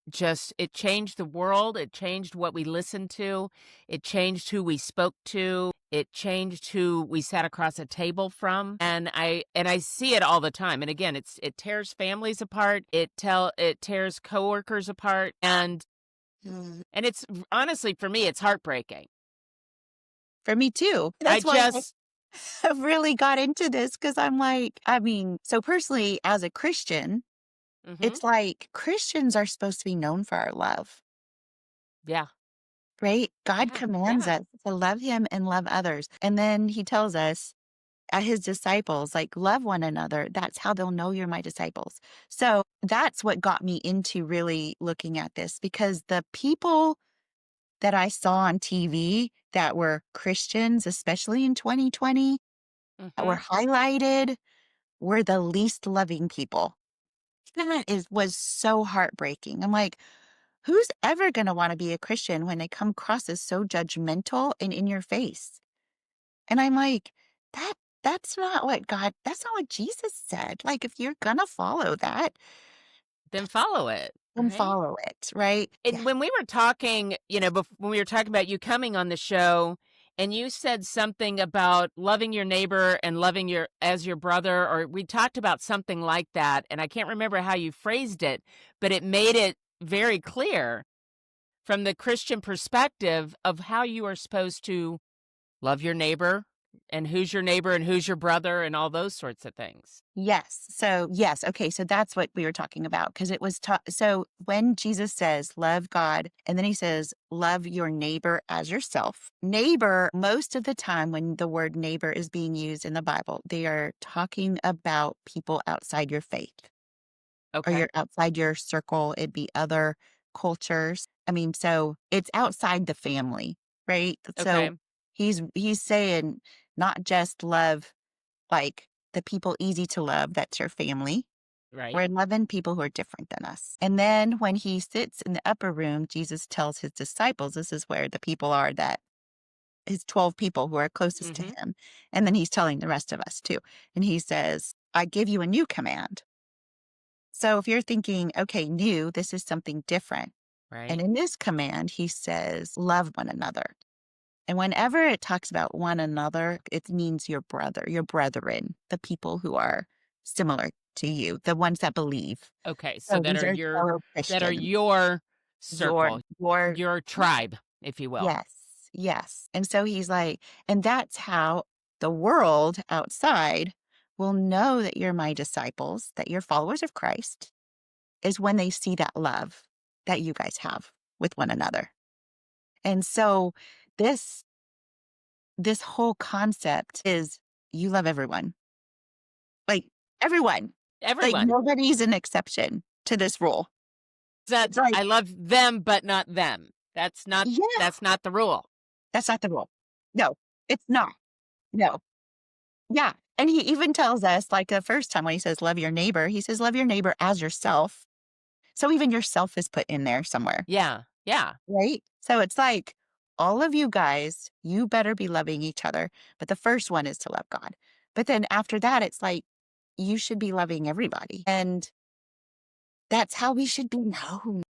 [SPEAKER 1] just it changed the world, it changed what we listened to, it changed who we spoke to, it changed who we sat across a table from. And I see it all the time. And again, it tears families apart, it tears coworkers apart,
[SPEAKER 2] Mm.
[SPEAKER 1] and it's honestly for me it's heartbreaking.
[SPEAKER 2] For me too.
[SPEAKER 1] I
[SPEAKER 2] That's why
[SPEAKER 1] just
[SPEAKER 2] I've really got into this because I'm like, I mean, so personally, as a Christian,
[SPEAKER 1] mhm.
[SPEAKER 2] it's like Christians are supposed to be known for our love,
[SPEAKER 1] Yeah.
[SPEAKER 2] right? God
[SPEAKER 1] Yeah.
[SPEAKER 2] commands
[SPEAKER 1] Yeah.
[SPEAKER 2] us to love him and love others. And then he tells us, his disciples, like, love one another. That's how they'll know you're my disciples. So that's what got me into really looking at this because the people that I saw on TV that were Christians, especially in 2020, that were
[SPEAKER 1] Mhm.
[SPEAKER 2] highlighted were the least loving people. Was so heartbreaking. I'm like, who's ever going to want to be a Christian when they come across as so judgmental and in your face? And I'm like, that that's not what Jesus said. Like, if you're going to follow that,
[SPEAKER 1] Then follow it,
[SPEAKER 2] then
[SPEAKER 1] right?
[SPEAKER 2] follow it, right? Yeah.
[SPEAKER 1] And when we were talking, when we were talking about you coming on the show and you said something about loving your neighbor and loving your as your brother, or we talked about something like that, and I can't remember how you phrased it, but it made it very clear from the Christian perspective of how you are supposed to love your neighbor and who's your neighbor and who's your brother and all those sorts of things.
[SPEAKER 2] Yes. So, yes. Okay. So that's what we were talking about because it was so when Jesus says, love God, and then he says, love your neighbor as yourself. Neighbor, most of the time when the word neighbor is being used in the Bible, they are talking about people outside your faith. or
[SPEAKER 1] Okay.
[SPEAKER 2] you're outside your circle, it'd be other cultures. I mean, so it's outside the family, right?
[SPEAKER 1] Okay.
[SPEAKER 2] So he's saying not just love like the people easy to love, that's your family.
[SPEAKER 1] Right.
[SPEAKER 2] We're loving people who are different than us. And then when he sits in the upper room, Jesus tells his disciples, this is where the people are that his 12 people who are closest to
[SPEAKER 1] Mm-hmm.
[SPEAKER 2] him. And then he's telling the rest of us too. And he says, I give you a new command. So if you're thinking, okay, new, this is something different. And
[SPEAKER 1] Right.
[SPEAKER 2] in this command, he says, love one another. And whenever it talks about one another, it means your brother, your brethren, the people who are similar to you, the ones that believe.
[SPEAKER 1] Okay. So
[SPEAKER 2] So these are fellow
[SPEAKER 1] that are
[SPEAKER 2] Christians,
[SPEAKER 1] your
[SPEAKER 2] your,
[SPEAKER 1] circle,
[SPEAKER 2] your,
[SPEAKER 1] your tribe, if you will.
[SPEAKER 2] yes, yes. And so he's like, and that's how the world outside will know that you're my disciples, that you're followers of Christ, is when they see that love that you guys have with one another. And so this this whole concept is you love everyone. Like everyone. Like
[SPEAKER 1] Everyone.
[SPEAKER 2] nobody's an exception to this rule.
[SPEAKER 1] That
[SPEAKER 2] It's like,
[SPEAKER 1] I love them, but not them.
[SPEAKER 2] yeah,
[SPEAKER 1] That's not the rule.
[SPEAKER 2] that's not the rule. No, it's not. No. Yeah. And he even tells us, like the first time when he says love your neighbor, he says love your neighbor as yourself. So even yourself is put in there somewhere.
[SPEAKER 1] Yeah. Yeah.
[SPEAKER 2] Right? So it's like all of you guys, you better be loving each other. But the first one is to love God. But then after that, it's like you should be loving everybody. And that's how we should be known.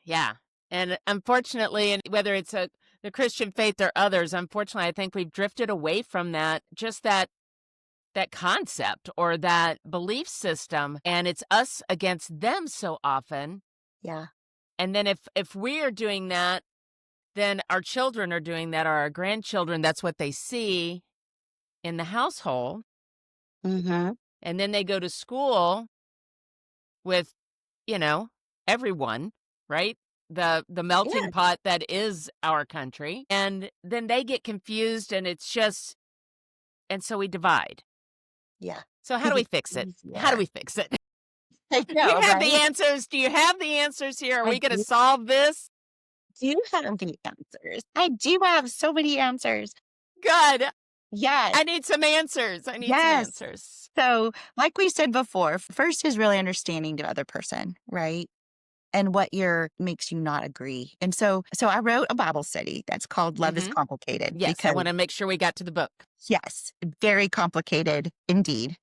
[SPEAKER 1] Yeah. And unfortunately, and whether it's the Christian faith or others, unfortunately, I think we've drifted away from that, just that concept or that belief system, and it's us against them so often.
[SPEAKER 2] Yeah.
[SPEAKER 1] And then if we are doing that, then our children are doing that, or our grandchildren, that's what they see in the household.
[SPEAKER 2] Mm-hmm.
[SPEAKER 1] And then they go to school with, you know, everyone, right? The melting
[SPEAKER 2] Yeah.
[SPEAKER 1] pot that is our country. And then they get confused and it's just and so we divide.
[SPEAKER 2] Yeah.
[SPEAKER 1] So how do
[SPEAKER 2] Because
[SPEAKER 1] we
[SPEAKER 2] it's
[SPEAKER 1] fix it? How do
[SPEAKER 2] easier.
[SPEAKER 1] we fix it?
[SPEAKER 2] I
[SPEAKER 1] You
[SPEAKER 2] know,
[SPEAKER 1] have the
[SPEAKER 2] right?
[SPEAKER 1] answers. Do you have the answers here? Are
[SPEAKER 2] I
[SPEAKER 1] we going to
[SPEAKER 2] do,
[SPEAKER 1] solve this?
[SPEAKER 2] do have the answers. I do have so many answers.
[SPEAKER 1] Good.
[SPEAKER 2] Yes.
[SPEAKER 1] I need some answers. I need some
[SPEAKER 2] Yes.
[SPEAKER 1] answers.
[SPEAKER 2] So, like we said before, first is really understanding the other person, right? And what your makes you not agree. And so I wrote a Bible study that's called Love is
[SPEAKER 1] Mhm.
[SPEAKER 2] Complicated
[SPEAKER 1] Yes, I
[SPEAKER 2] because
[SPEAKER 1] want to make sure we got to the book.
[SPEAKER 2] yes, very complicated indeed.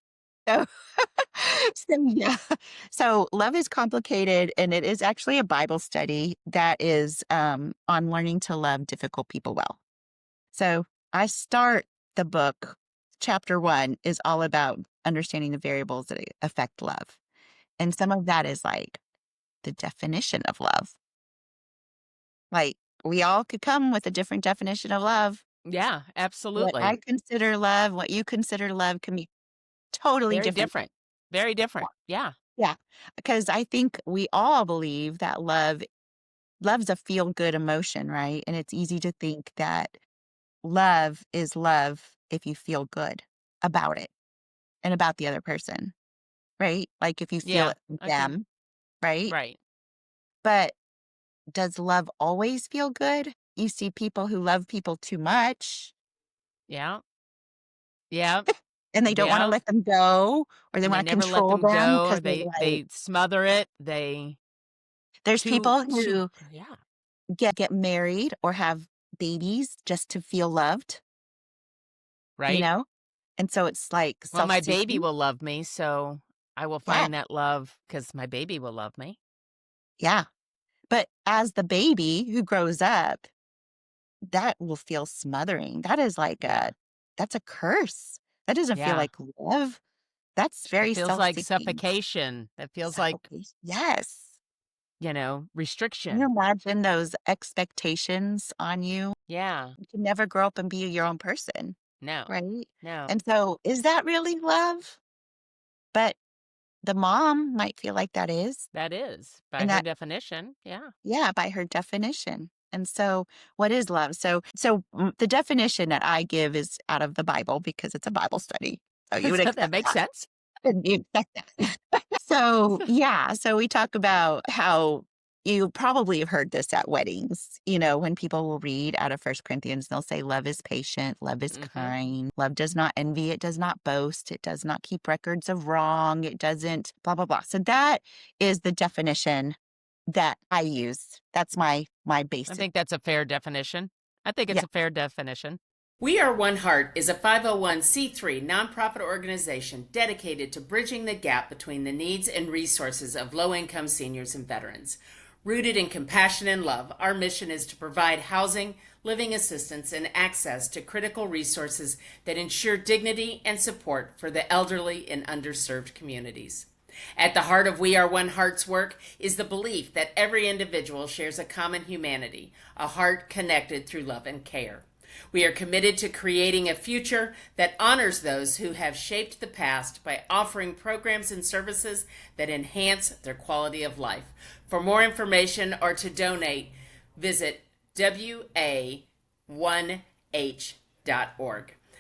[SPEAKER 2] So, so yeah. So love is complicated and it is actually a Bible study that is on learning to love difficult people well. So I start the book, chapter 1 is all about understanding the variables that affect love. And some of that is like the definition of love. Like we all could come with a different definition of love.
[SPEAKER 1] Yeah,
[SPEAKER 2] What
[SPEAKER 1] absolutely.
[SPEAKER 2] I consider love, what you consider love can be totally
[SPEAKER 1] Very
[SPEAKER 2] different.
[SPEAKER 1] different. Very different. Yeah.
[SPEAKER 2] Yeah. Because I think we all believe that love's a feel good emotion, right? And it's easy to think that love is love if you feel good about it and about the other person, right? Like if you feel
[SPEAKER 1] Yeah.
[SPEAKER 2] it for
[SPEAKER 1] I can
[SPEAKER 2] them, right?
[SPEAKER 1] right.
[SPEAKER 2] But does love always feel good? You see people who love people too much
[SPEAKER 1] Yeah. Yeah.
[SPEAKER 2] and they don't want to
[SPEAKER 1] Yeah.
[SPEAKER 2] let them go or they
[SPEAKER 1] And they
[SPEAKER 2] want to
[SPEAKER 1] never let
[SPEAKER 2] control
[SPEAKER 1] them
[SPEAKER 2] them
[SPEAKER 1] go or
[SPEAKER 2] because they're like,
[SPEAKER 1] they smother it. They
[SPEAKER 2] there's people
[SPEAKER 1] too
[SPEAKER 2] who
[SPEAKER 1] yeah.
[SPEAKER 2] get married or have babies just to feel loved, you
[SPEAKER 1] Right?
[SPEAKER 2] know? And so it's like
[SPEAKER 1] Well, my baby
[SPEAKER 2] self-seeking.
[SPEAKER 1] will love me, so I will
[SPEAKER 2] Yeah.
[SPEAKER 1] find that love because my baby will love me.
[SPEAKER 2] Yeah. But as the baby who grows up, that will feel smothering. That is like
[SPEAKER 1] Yeah.
[SPEAKER 2] that's a curse. That doesn't feel
[SPEAKER 1] Yeah.
[SPEAKER 2] like love. That's
[SPEAKER 1] It
[SPEAKER 2] very
[SPEAKER 1] feels like
[SPEAKER 2] self-seeking.
[SPEAKER 1] suffocation. That feels like,
[SPEAKER 2] Suffocation. Yes. Can you
[SPEAKER 1] restriction.
[SPEAKER 2] imagine those expectations on you?
[SPEAKER 1] Yeah.
[SPEAKER 2] You can never grow up and be your own person,
[SPEAKER 1] No.
[SPEAKER 2] right?
[SPEAKER 1] No.
[SPEAKER 2] And so is that really love? But the mom might feel like that is,
[SPEAKER 1] That is by
[SPEAKER 2] and
[SPEAKER 1] her
[SPEAKER 2] that
[SPEAKER 1] definition. Yeah.
[SPEAKER 2] yeah, by her definition. And so what is love? The definition that I give is out of the Bible because it's a Bible study. So you would
[SPEAKER 1] So that
[SPEAKER 2] accept
[SPEAKER 1] makes
[SPEAKER 2] that.
[SPEAKER 1] sense.
[SPEAKER 2] Didn't you expect that? So, yeah, so we talk about how you probably have heard this at weddings, when people will read out of First Corinthians, they'll say, love is patient, love is
[SPEAKER 1] Hmm.
[SPEAKER 2] kind, love does not envy, it does not boast, it does not keep records of wrong, it doesn't blah, blah, blah. So that is the definition that I use. That's my
[SPEAKER 1] I
[SPEAKER 2] basic.
[SPEAKER 1] think that's a fair definition. I think
[SPEAKER 2] Yeah.
[SPEAKER 1] it's a fair definition. We Are One Heart is a 501c3 nonprofit organization dedicated to bridging the gap between the needs and resources of low income seniors and veterans. Rooted in compassion and love, our mission is to provide housing, living assistance, and access to critical resources that ensure dignity and support for the elderly in underserved communities. At the heart of We Are One Heart's work is the belief that every individual shares a common humanity, a heart connected through love and care. We are committed to creating a future that honors those who have shaped the past by offering programs and services that enhance their quality of life. For more information or to donate, visit wa1h.org.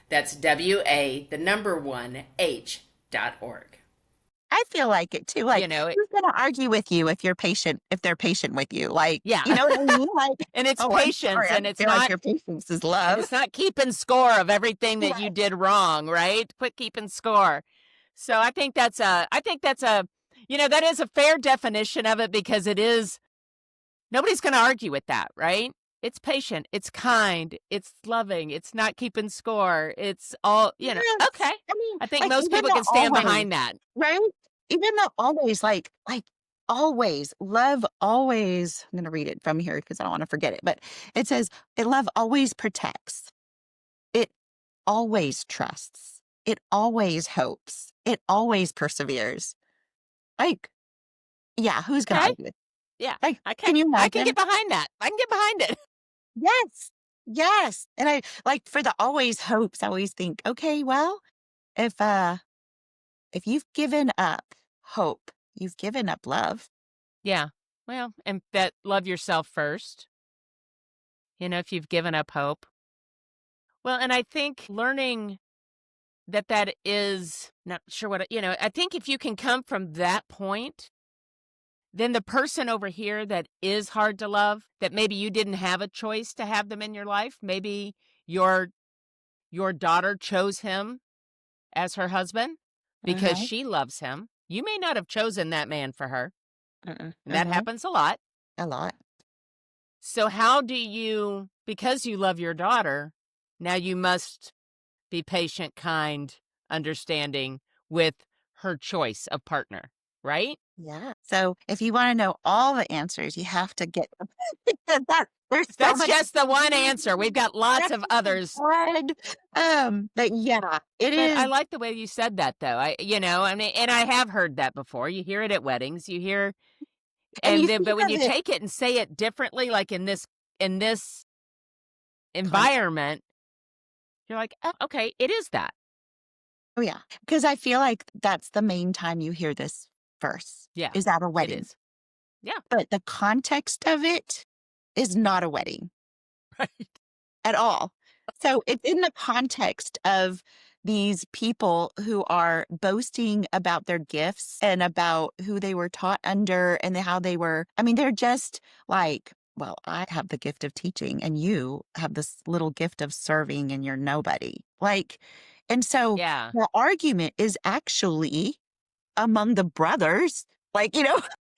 [SPEAKER 1] That's WA, the number 1h.org.
[SPEAKER 2] I feel like it too. Like,
[SPEAKER 1] You know, it,
[SPEAKER 2] who's going to argue with you if they're patient with you? Like,
[SPEAKER 1] yeah.
[SPEAKER 2] you know what I mean? Like,
[SPEAKER 1] And it's
[SPEAKER 2] oh, I'm
[SPEAKER 1] patience,
[SPEAKER 2] sorry. I
[SPEAKER 1] and
[SPEAKER 2] don't feel like your patience is love.
[SPEAKER 1] it's not keeping score of everything that you
[SPEAKER 2] Right.
[SPEAKER 1] did wrong, right? Quit keeping score. So that is a fair definition of it, because it is, nobody's going to argue with that, right? It's patient, it's kind, it's loving, it's not keeping score. It's all,
[SPEAKER 2] Yes.
[SPEAKER 1] okay.
[SPEAKER 2] I mean,
[SPEAKER 1] I think
[SPEAKER 2] like,
[SPEAKER 1] most
[SPEAKER 2] even
[SPEAKER 1] people
[SPEAKER 2] the
[SPEAKER 1] can stand
[SPEAKER 2] always,
[SPEAKER 1] behind that.
[SPEAKER 2] right? Even the always, like always, love always. I'm going to read it from here because I don't want to forget it. But it says, love always protects. It always trusts. It always hopes. It always perseveres. Like, yeah, who's going to
[SPEAKER 1] Okay.
[SPEAKER 2] argue with?
[SPEAKER 1] Yeah.
[SPEAKER 2] Like,
[SPEAKER 1] I
[SPEAKER 2] can
[SPEAKER 1] can
[SPEAKER 2] you
[SPEAKER 1] I can get
[SPEAKER 2] imagine?
[SPEAKER 1] behind that. I can get behind it.
[SPEAKER 2] Yes. Yes. And I like for the always hopes, I always think, okay, well, if you've given up hope, you've given up love.
[SPEAKER 1] Yeah. Well, and that love yourself first. If you've given up hope. Well, and I think learning that is not sure what, I think if you can come from that point, then the person over here that is hard to love, that maybe you didn't have a choice to have them in your life, maybe your your daughter chose him as her husband because
[SPEAKER 2] Mhm.
[SPEAKER 1] she loves him. You may not have chosen that man for her,
[SPEAKER 2] Mm-mm.
[SPEAKER 1] and that
[SPEAKER 2] Mhm.
[SPEAKER 1] happens a lot.
[SPEAKER 2] A lot.
[SPEAKER 1] So how do you, because you love your daughter, now you must be patient, kind, understanding with her choice of partner, right?
[SPEAKER 2] Yeah. So if you want to know all the answers, you have to get because there's so
[SPEAKER 1] That's
[SPEAKER 2] much
[SPEAKER 1] just the one answer. We've got lots of others.
[SPEAKER 2] blood. But yeah, it
[SPEAKER 1] But I
[SPEAKER 2] is
[SPEAKER 1] like the way you said that, though. I mean, and I have heard that before. You hear it at weddings. You hear,
[SPEAKER 2] and you
[SPEAKER 1] and then,
[SPEAKER 2] think
[SPEAKER 1] but when
[SPEAKER 2] of
[SPEAKER 1] you
[SPEAKER 2] it.
[SPEAKER 1] take it and say it differently, like in this environment, you're like, oh, okay, it is that.
[SPEAKER 2] Oh, yeah. Because I feel like that's the main time you hear this verse
[SPEAKER 1] Yeah,
[SPEAKER 2] is at a
[SPEAKER 1] it
[SPEAKER 2] wedding.
[SPEAKER 1] is. Yeah,
[SPEAKER 2] But the context of it is not a wedding
[SPEAKER 1] right.
[SPEAKER 2] at all. So it's in the context of these people who are boasting about their gifts and about who they were taught under and how they were. I mean, they're just like, well, I have the gift of teaching and you have this little gift of serving and you're nobody. Like, and so
[SPEAKER 1] Yeah,
[SPEAKER 2] the argument is actually among the brothers. Like, you're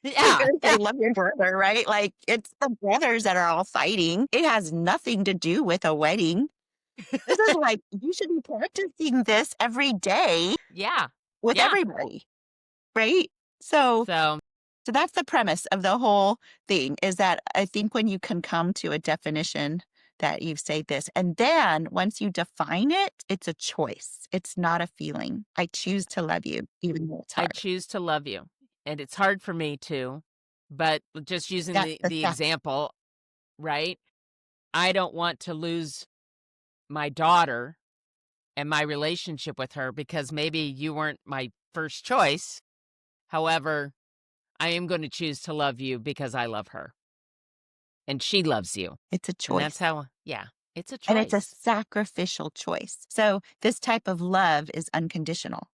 [SPEAKER 1] yeah,
[SPEAKER 2] gonna say
[SPEAKER 1] yeah.
[SPEAKER 2] love your brother, right? Like it's the brothers that are all fighting. It has nothing to do with a wedding. This is like you should be practicing this every day
[SPEAKER 1] Yeah,
[SPEAKER 2] with
[SPEAKER 1] yeah.
[SPEAKER 2] everybody, right? So
[SPEAKER 1] So
[SPEAKER 2] so that's the premise of the whole thing is that I think when you can come to a definition that you say this, and then once you define it, it's a choice. It's not a feeling. I choose to love you, even though it's
[SPEAKER 1] I
[SPEAKER 2] hard.
[SPEAKER 1] choose to love you, and it's hard for me to, but just using
[SPEAKER 2] That's
[SPEAKER 1] the
[SPEAKER 2] the
[SPEAKER 1] the
[SPEAKER 2] stuff.
[SPEAKER 1] example, right? I don't want to lose my daughter and my relationship with her because maybe you weren't my first choice. However, I am going to choose to love you because I love her and she loves you.
[SPEAKER 2] It's a
[SPEAKER 1] And that's
[SPEAKER 2] choice.
[SPEAKER 1] how, yeah, it's a
[SPEAKER 2] And it's a
[SPEAKER 1] choice.
[SPEAKER 2] sacrificial choice. So this type of love is unconditional.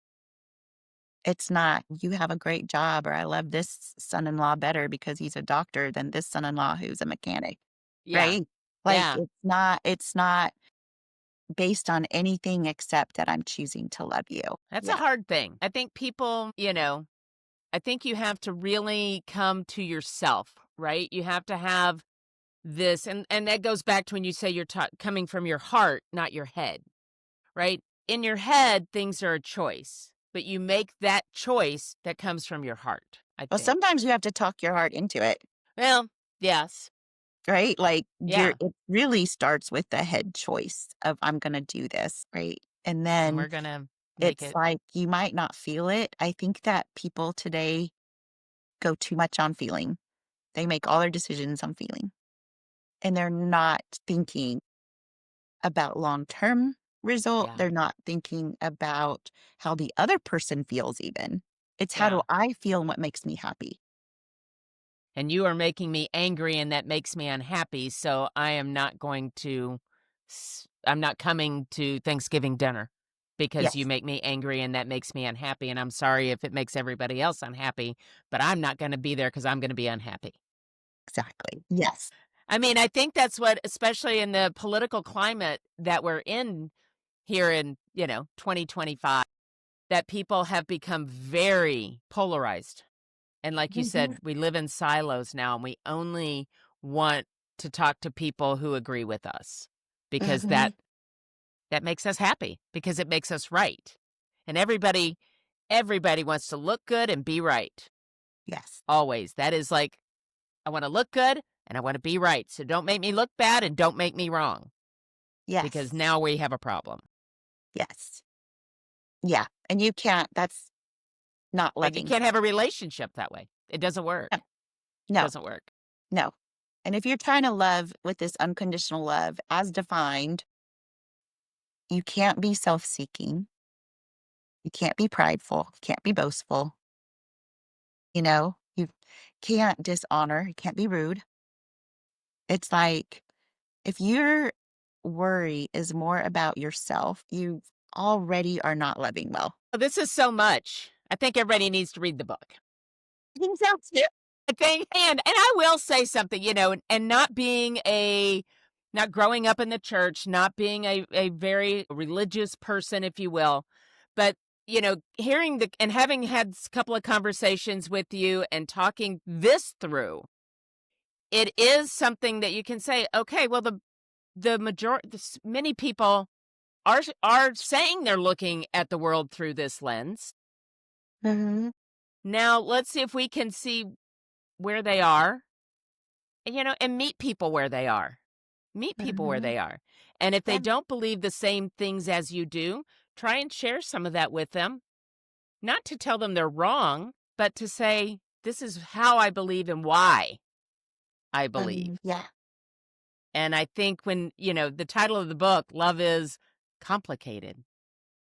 [SPEAKER 2] It's not, "You have a great job," or "I love this son-in-law better because he's a doctor than this son-in-law who's a mechanic,"
[SPEAKER 1] Yeah.
[SPEAKER 2] right? Like,
[SPEAKER 1] Yeah.
[SPEAKER 2] it's not based on anything except that I'm choosing to love you.
[SPEAKER 1] That's a
[SPEAKER 2] Yeah.
[SPEAKER 1] hard thing. I think people, I think you have to really come to yourself, right? You have to have this, and that goes back to when you say you're coming from your heart, not your head, right? In your head, things are a choice, but you make that choice that comes from your heart, I
[SPEAKER 2] Well,
[SPEAKER 1] think.
[SPEAKER 2] sometimes you have to talk your heart into it,
[SPEAKER 1] Well, yes.
[SPEAKER 2] right? Like,
[SPEAKER 1] Yeah.
[SPEAKER 2] it really starts with the head choice of, "I'm gonna do this," right? And
[SPEAKER 1] And
[SPEAKER 2] then
[SPEAKER 1] we're going to make
[SPEAKER 2] it's
[SPEAKER 1] it.
[SPEAKER 2] like, you might not feel it. I think that people today go too much on feeling. They make all their decisions on feeling, and they're not thinking about long-term result.
[SPEAKER 1] Yeah.
[SPEAKER 2] They're not thinking about how the other person feels even. It's how do
[SPEAKER 1] Yeah.
[SPEAKER 2] I feel and what makes me happy.
[SPEAKER 1] And you are making me angry and that makes me unhappy, so I am not going to I'm not coming to Thanksgiving dinner because you
[SPEAKER 2] Yes,
[SPEAKER 1] make me angry and that makes me unhappy, and I'm sorry if it makes everybody else unhappy, but I'm not gonna be there because I'm gonna be unhappy.
[SPEAKER 2] exactly. Yes.
[SPEAKER 1] I mean, I think that's what, especially in the political climate that we're in here in, 2025, that people have become very polarized. And like you
[SPEAKER 2] Mhm,
[SPEAKER 1] said, we live in silos now, and we only want to talk to people who agree with us because
[SPEAKER 2] mhm.
[SPEAKER 1] that makes us happy, because it makes us right. And everybody wants to look good and be right.
[SPEAKER 2] Yes,
[SPEAKER 1] Always. That is like, I want to look good and I want to be right. So don't make me look bad and don't make me wrong, because
[SPEAKER 2] yes,
[SPEAKER 1] now we have a problem.
[SPEAKER 2] yes. Yeah, and you can't, that's not
[SPEAKER 1] Like, you
[SPEAKER 2] loving.
[SPEAKER 1] can't have a relationship that way. It doesn't work.
[SPEAKER 2] No,
[SPEAKER 1] It
[SPEAKER 2] no,
[SPEAKER 1] doesn't work.
[SPEAKER 2] no. And if you're trying to love with this unconditional love as defined, you can't be self-seeking, you can't be prideful, you can't be boastful, you can't dishonor, you can't be rude. It's like, if your worry is more about yourself, you already are not loving well.
[SPEAKER 1] This is so much. I think everybody needs to read the book.
[SPEAKER 2] I think so too.
[SPEAKER 1] I think, and I will say something, and not growing up in the church, not being a very religious person, if you will, but hearing and having had a couple of conversations with you and talking this through, it is something that you can say, okay, well, the majority, many people are saying they're looking at the world through this lens.
[SPEAKER 2] Mhm,
[SPEAKER 1] Now let's see if we can see where they are, and meet people where they are. Meet people where
[SPEAKER 2] mhm.
[SPEAKER 1] they are. And if they
[SPEAKER 2] Yeah,
[SPEAKER 1] don't believe the same things as you do, try and share some of that with them. Not to tell them they're wrong, but to say, this is how I believe and why I believe.
[SPEAKER 2] yeah.
[SPEAKER 1] And I think when, the title of the book, Love is Complicated,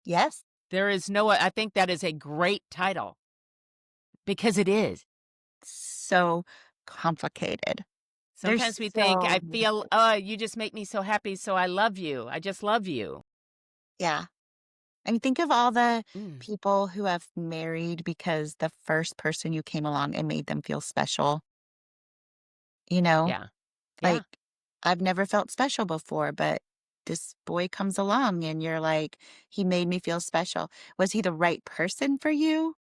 [SPEAKER 2] Yes.
[SPEAKER 1] there is no, I think that is a great title, because it is.
[SPEAKER 2] So complicated. There's
[SPEAKER 1] Sometimes we think,
[SPEAKER 2] so
[SPEAKER 1] I
[SPEAKER 2] many
[SPEAKER 1] feel,
[SPEAKER 2] things.
[SPEAKER 1] oh, you just make me so happy, so I love you. I just love you.
[SPEAKER 2] Yeah. I mean, think of all the
[SPEAKER 1] Mm,
[SPEAKER 2] people who have married because the first person you came along and made them feel special, you know?
[SPEAKER 1] yeah.
[SPEAKER 2] Like,
[SPEAKER 1] Yeah.
[SPEAKER 2] I've never felt special before, but this boy comes along and you're like, "He made me feel special." Was he the right person for you?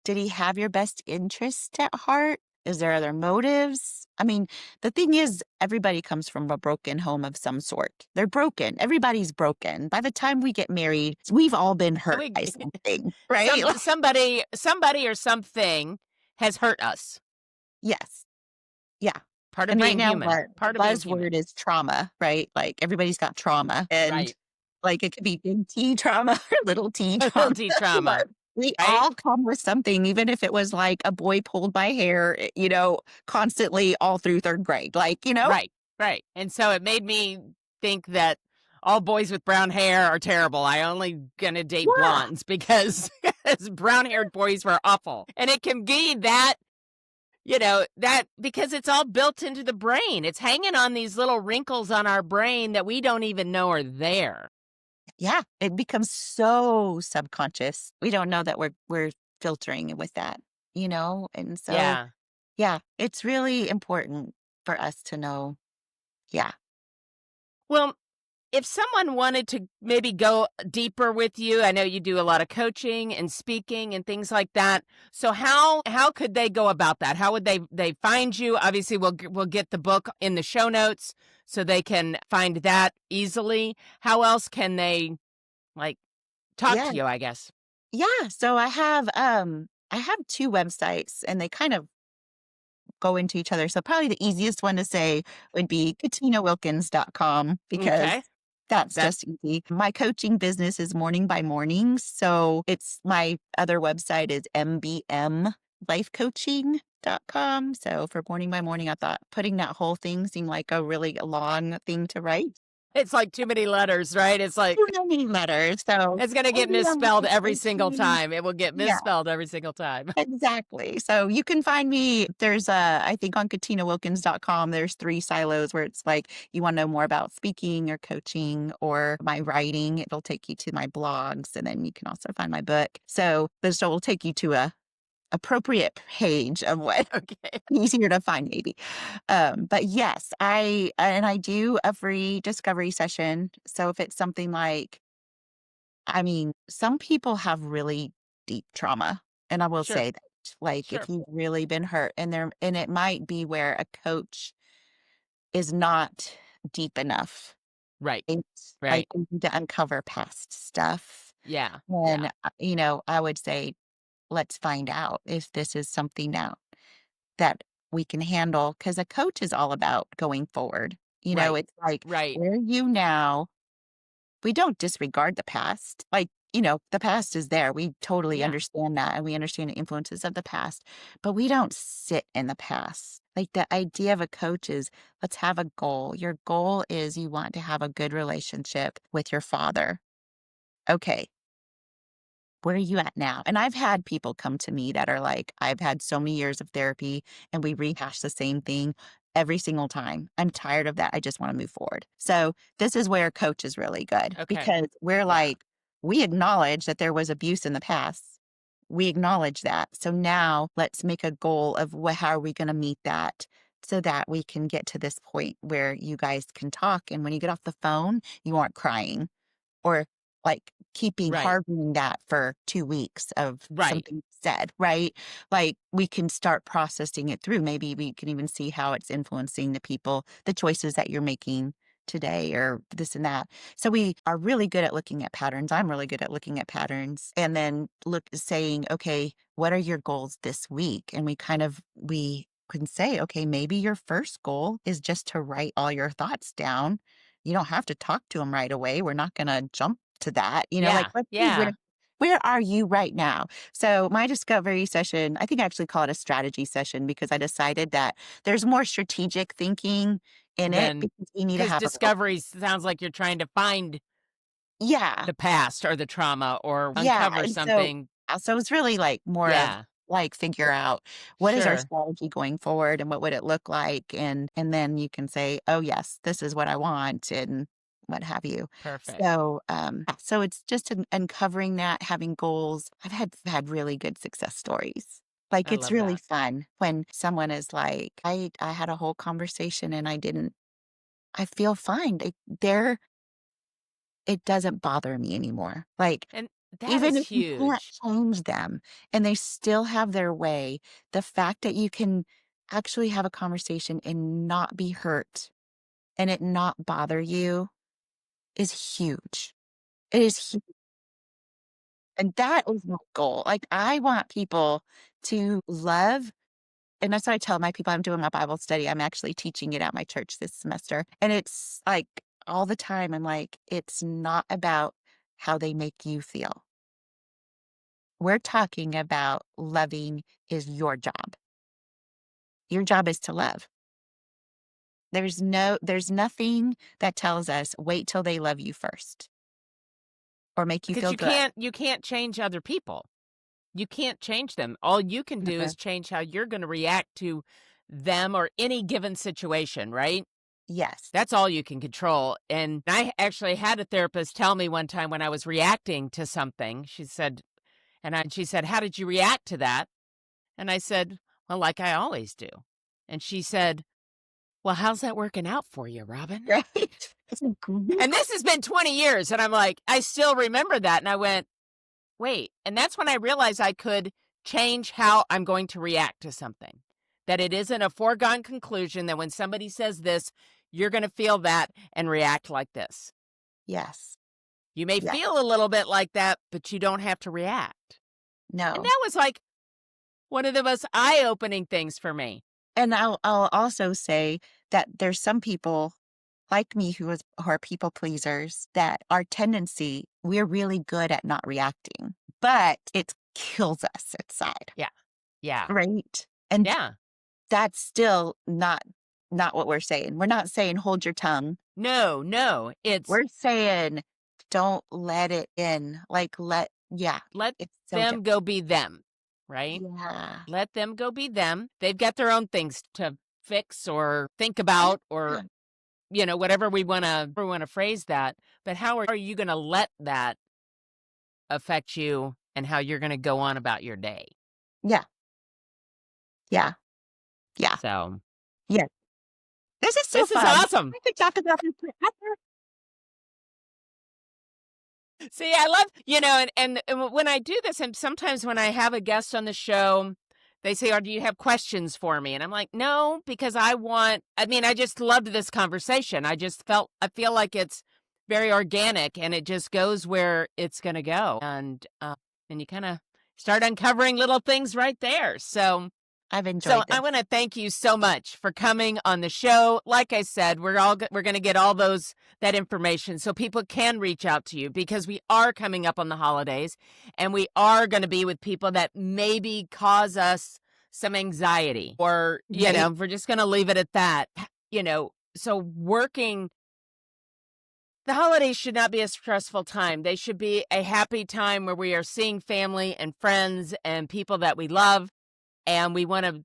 [SPEAKER 2] Did he have your best interest at heart? Is there other motives? I mean, the thing is, everybody comes from a broken home of some sort. They're broken. Everybody's broken. By the time we get married, we've all been hurt
[SPEAKER 1] We
[SPEAKER 2] by something, right?
[SPEAKER 1] somebody or something has hurt us.
[SPEAKER 2] Yes. Yeah.
[SPEAKER 1] Part of
[SPEAKER 2] And right
[SPEAKER 1] being
[SPEAKER 2] now,
[SPEAKER 1] human.
[SPEAKER 2] the
[SPEAKER 1] Part of being human.
[SPEAKER 2] buzzword is trauma, right? Like, everybody's got trauma, and,
[SPEAKER 1] Right.
[SPEAKER 2] like, it could be big T trauma or little t trauma,
[SPEAKER 1] Guilty trauma.
[SPEAKER 2] but we
[SPEAKER 1] Right?
[SPEAKER 2] all come with something, even if it was, like, a boy pulled my hair, constantly all through 3rd grade,
[SPEAKER 1] Right. Right. And so it made me think that all boys with brown hair are terrible. I only gonna date
[SPEAKER 2] Yeah.
[SPEAKER 1] blondes because brown haired boys were awful. And it can be that, that because it's all built into the brain. It's hanging on these little wrinkles on our brain that we don't even know are there.
[SPEAKER 2] Yeah, it becomes so subconscious. We don't know that we're filtering it with that, And so,
[SPEAKER 1] Yeah.
[SPEAKER 2] yeah, it's really important for us to know. Yeah.
[SPEAKER 1] Well, if someone wanted to maybe go deeper with you, I know you do a lot of coaching and speaking and things like that. So how could they go about that? How would they find you? Obviously, we'll get the book in the show notes so they can find that easily. How else can they like talk
[SPEAKER 2] Yeah.
[SPEAKER 1] to you, I guess?
[SPEAKER 2] Yeah. So I have two websites and they kind of go into each other. So probably the easiest one to say would be katinawilkins.com because
[SPEAKER 1] Okay.
[SPEAKER 2] that's
[SPEAKER 1] That
[SPEAKER 2] just easy. My coaching business is morning by morning. So it's my other website is mbmlifecoaching.com. So for morning by morning, I thought putting that whole thing seemed like a really long thing to write.
[SPEAKER 1] it's like too many letters, right? It's like
[SPEAKER 2] Too many letters. So
[SPEAKER 1] it's going to get
[SPEAKER 2] MBM
[SPEAKER 1] misspelled
[SPEAKER 2] Life
[SPEAKER 1] every single
[SPEAKER 2] Coaching.
[SPEAKER 1] time. It will get
[SPEAKER 2] Yeah.
[SPEAKER 1] misspelled every single time.
[SPEAKER 2] Exactly. So you can find me. There's I think on katinawilkins.com, there's 3 silos where it's like you want to know more about speaking or coaching or my writing. It'll take you to my blogs and then you can also find my book. So this will take you to a appropriate page of what
[SPEAKER 1] Okay.
[SPEAKER 2] easier to find maybe. But yes, I do a free discovery session. So if it's something like some people have really deep trauma, and I will
[SPEAKER 1] Sure.
[SPEAKER 2] say that. Like, if
[SPEAKER 1] Sure.
[SPEAKER 2] you've really been hurt and it might be where a coach is not deep enough.
[SPEAKER 1] Right.
[SPEAKER 2] It's like
[SPEAKER 1] Right.
[SPEAKER 2] we need to uncover past stuff.
[SPEAKER 1] Yeah.
[SPEAKER 2] And,
[SPEAKER 1] Yeah.
[SPEAKER 2] I would say, let's find out if this is something now that we can handle. Because a coach is all about going forward.
[SPEAKER 1] Right.
[SPEAKER 2] It's like,
[SPEAKER 1] Right.
[SPEAKER 2] where are you now? We don't disregard the past. Like, the past is there. We totally
[SPEAKER 1] Yeah.
[SPEAKER 2] understand that and we understand the influences of the past, but we don't sit in the past. Like the idea of a coach is let's have a goal. Your goal is you want to have a good relationship with your father. Okay, where are you at now? And I've had people come to me that are like, I've had so many years of therapy and we rehash the same thing every single time. I'm tired of that. I just want to move forward. So this is where coach is really good
[SPEAKER 1] Okay.
[SPEAKER 2] because we're
[SPEAKER 1] Yeah.
[SPEAKER 2] like, we acknowledge that there was abuse in the past. We acknowledge that. So now let's make a goal of how are we going to meet that so that we can get to this point where you guys can talk. And when you get off the phone, you aren't crying or like keeping
[SPEAKER 1] Right.
[SPEAKER 2] harboring that for 2 weeks of
[SPEAKER 1] Right.
[SPEAKER 2] something said, right? Like we can start processing it through. Maybe we can even see how it's influencing the choices that you're making today or this and that. So we are really good at looking at patterns. I'm really good at looking at patterns and then saying, okay, what are your goals this week? And we can say, okay, maybe your first goal is just to write all your thoughts down. You don't have to talk to them right away. We're not going to jump to that. Like
[SPEAKER 1] Yeah.
[SPEAKER 2] let's see
[SPEAKER 1] Yeah.
[SPEAKER 2] where are you right now? So my discovery session, I think I actually call it a strategy session because I decided that there's more strategic thinking in it
[SPEAKER 1] Then
[SPEAKER 2] because we need to
[SPEAKER 1] because
[SPEAKER 2] have a goal.
[SPEAKER 1] discovery sounds like you're trying to find
[SPEAKER 2] Yeah.
[SPEAKER 1] the past or the trauma or
[SPEAKER 2] Yeah.
[SPEAKER 1] uncover
[SPEAKER 2] And so
[SPEAKER 1] something.
[SPEAKER 2] it's really like more of
[SPEAKER 1] Yeah.
[SPEAKER 2] like figure out what is our
[SPEAKER 1] Sure.
[SPEAKER 2] strategy going forward and what would it look like and then you can say, "Oh yes, this is what I want," and what have you.
[SPEAKER 1] Perfect.
[SPEAKER 2] So it's just uncovering that, having goals. I've had really good success stories. Like
[SPEAKER 1] I
[SPEAKER 2] it's
[SPEAKER 1] love
[SPEAKER 2] really
[SPEAKER 1] that.
[SPEAKER 2] fun when someone is like, I had a whole conversation and I feel fine. It doesn't bother me anymore. Like,
[SPEAKER 1] And that
[SPEAKER 2] even
[SPEAKER 1] is
[SPEAKER 2] if you can't
[SPEAKER 1] huge.
[SPEAKER 2] change them and they still have their way, the fact that you can actually have a conversation and not be hurt and it not bother you is huge. It is huge. And that is my goal. Like, I want people to love, and that's what I tell my people. I'm doing my Bible study. I'm actually teaching it at my church this semester. And it's like all the time, I'm like, it's not about how they make you feel. We're talking about loving is your job. Your job is to love. There's nothing that tells us wait till they love you first or make you
[SPEAKER 1] Because
[SPEAKER 2] feel good.
[SPEAKER 1] you can't change other people. You can't change them. All you can do
[SPEAKER 2] Mhm.
[SPEAKER 1] is change how you're gonna react to them or any given situation, right?
[SPEAKER 2] Yes.
[SPEAKER 1] That's all you can control. And I actually had a therapist tell me one time when I was reacting to something, she said, how did you react to that? And I said, well, like I always do. And she said, well, how's that working out for you, Robin?
[SPEAKER 2] Right.
[SPEAKER 1] And this has been 20 years. And I'm like, I still remember that. And I went, wait. And that's when I realized I could change how I'm going to react to something. That it isn't a foregone conclusion that when somebody says this, you're going to feel that and react like this.
[SPEAKER 2] Yes.
[SPEAKER 1] You may
[SPEAKER 2] Yeah.
[SPEAKER 1] feel a little bit like that, but you don't have to react.
[SPEAKER 2] No.
[SPEAKER 1] And that was like one of the most eye-opening things for me.
[SPEAKER 2] And I'll also say that there's some people like me who are people pleasers that our tendency, we're really good at not reacting, but it kills us inside.
[SPEAKER 1] Yeah. Yeah.
[SPEAKER 2] Right. And
[SPEAKER 1] Yeah.
[SPEAKER 2] that's still not what we're saying. We're not saying hold your tongue.
[SPEAKER 1] No.
[SPEAKER 2] We're saying don't let it in. Like
[SPEAKER 1] let
[SPEAKER 2] it's so
[SPEAKER 1] them go be them, right?
[SPEAKER 2] Yeah.
[SPEAKER 1] Let them go be them. They've got their own things to fix or think about or, whatever we want to phrase that. But how are you going to let that affect you and how you're going to go on about your day?
[SPEAKER 2] Yeah. Yeah. Yeah.
[SPEAKER 1] So,
[SPEAKER 2] yeah. This is so
[SPEAKER 1] this
[SPEAKER 2] fun.
[SPEAKER 1] is awesome.
[SPEAKER 2] I could talk about this forever.
[SPEAKER 1] See, I love, and when I do this, and sometimes when I have a guest on the show, they say, do you have questions for me? And I'm like, no, because I just loved this conversation. I feel like it's very organic and it just goes where it's going to go. And you kind of start uncovering little things right there. So
[SPEAKER 2] I've enjoyed this.
[SPEAKER 1] I want to thank you so much for coming on the show. Like I said, we're going to get all that information so people can reach out to you because we are coming up on the holidays and we are going to be with people that maybe cause us some anxiety or, we're just going to leave it at that, so the holidays should not be a stressful time. They should be a happy time where we are seeing family and friends and people that we love. And we want to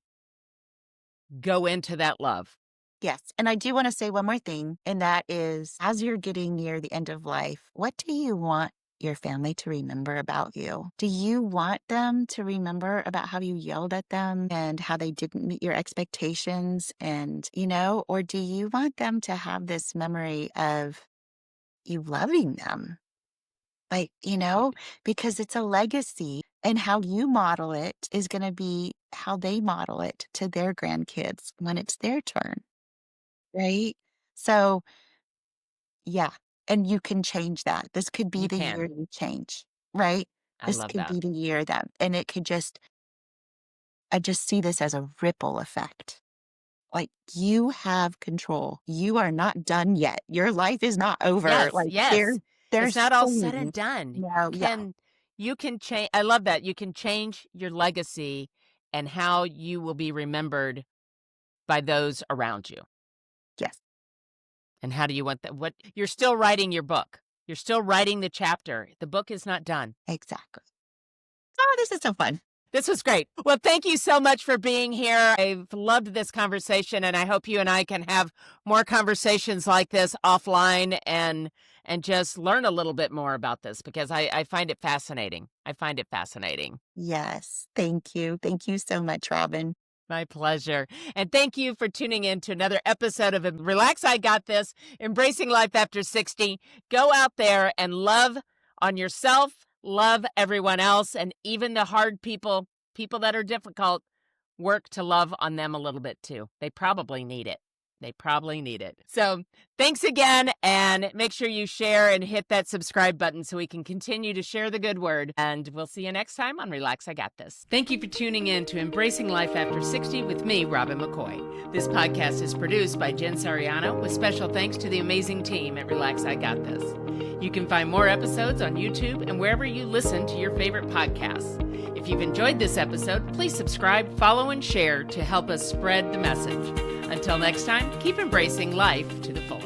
[SPEAKER 1] go into that love.
[SPEAKER 2] Yes. And I do want to say one more thing, and that is as you're getting near the end of life, what do you want your family to remember about you? Do you want them to remember about how you yelled at them and how they didn't meet your expectations and, or do you want them to have this memory of you loving them? Like, because it's a legacy and how you model it is going to be how they model it to their grandkids when it's their turn. Right. So, yeah. And you can change that. This could be the year you change. Right. This could be the year that, and it could I just see this as a ripple effect. Like you have control. You are not done yet. Your life is not over.
[SPEAKER 1] Yes.
[SPEAKER 2] There's
[SPEAKER 1] it's not all said and done.
[SPEAKER 2] No,
[SPEAKER 1] you can change. I love that. You can change your legacy and how you will be remembered by those around you.
[SPEAKER 2] Yes.
[SPEAKER 1] And how do you want that? You're still writing your book. You're still writing the chapter. The book is not done.
[SPEAKER 2] Exactly. Oh, this is so fun.
[SPEAKER 1] This was great. Well, thank you so much for being here. I've loved this conversation, and I hope you and I can have more conversations like this offline and just learn a little bit more about this because I find it fascinating.
[SPEAKER 2] Yes. Thank you. Thank you so much, Robin.
[SPEAKER 1] My pleasure. And thank you for tuning in to another episode of Relax, I Got This, Embracing Life After 60. Go out there and love on yourself, love everyone else, and even the hard people that are difficult, work to love on them a little bit too. They probably need it. So thanks again, and make sure you share and hit that subscribe button so we can continue to share the good word. And we'll see you next time on Relax, I Got This. Thank you for tuning in to Embracing Life After 60 with me, Robin McCoy. This podcast is produced by Jen Sariano with special thanks to the amazing team at Relax, I Got This. You can find more episodes on YouTube and wherever you listen to your favorite podcasts. If you've enjoyed this episode, please subscribe, follow, and share to help us spread the message. Until next time, keep embracing life to the fullest.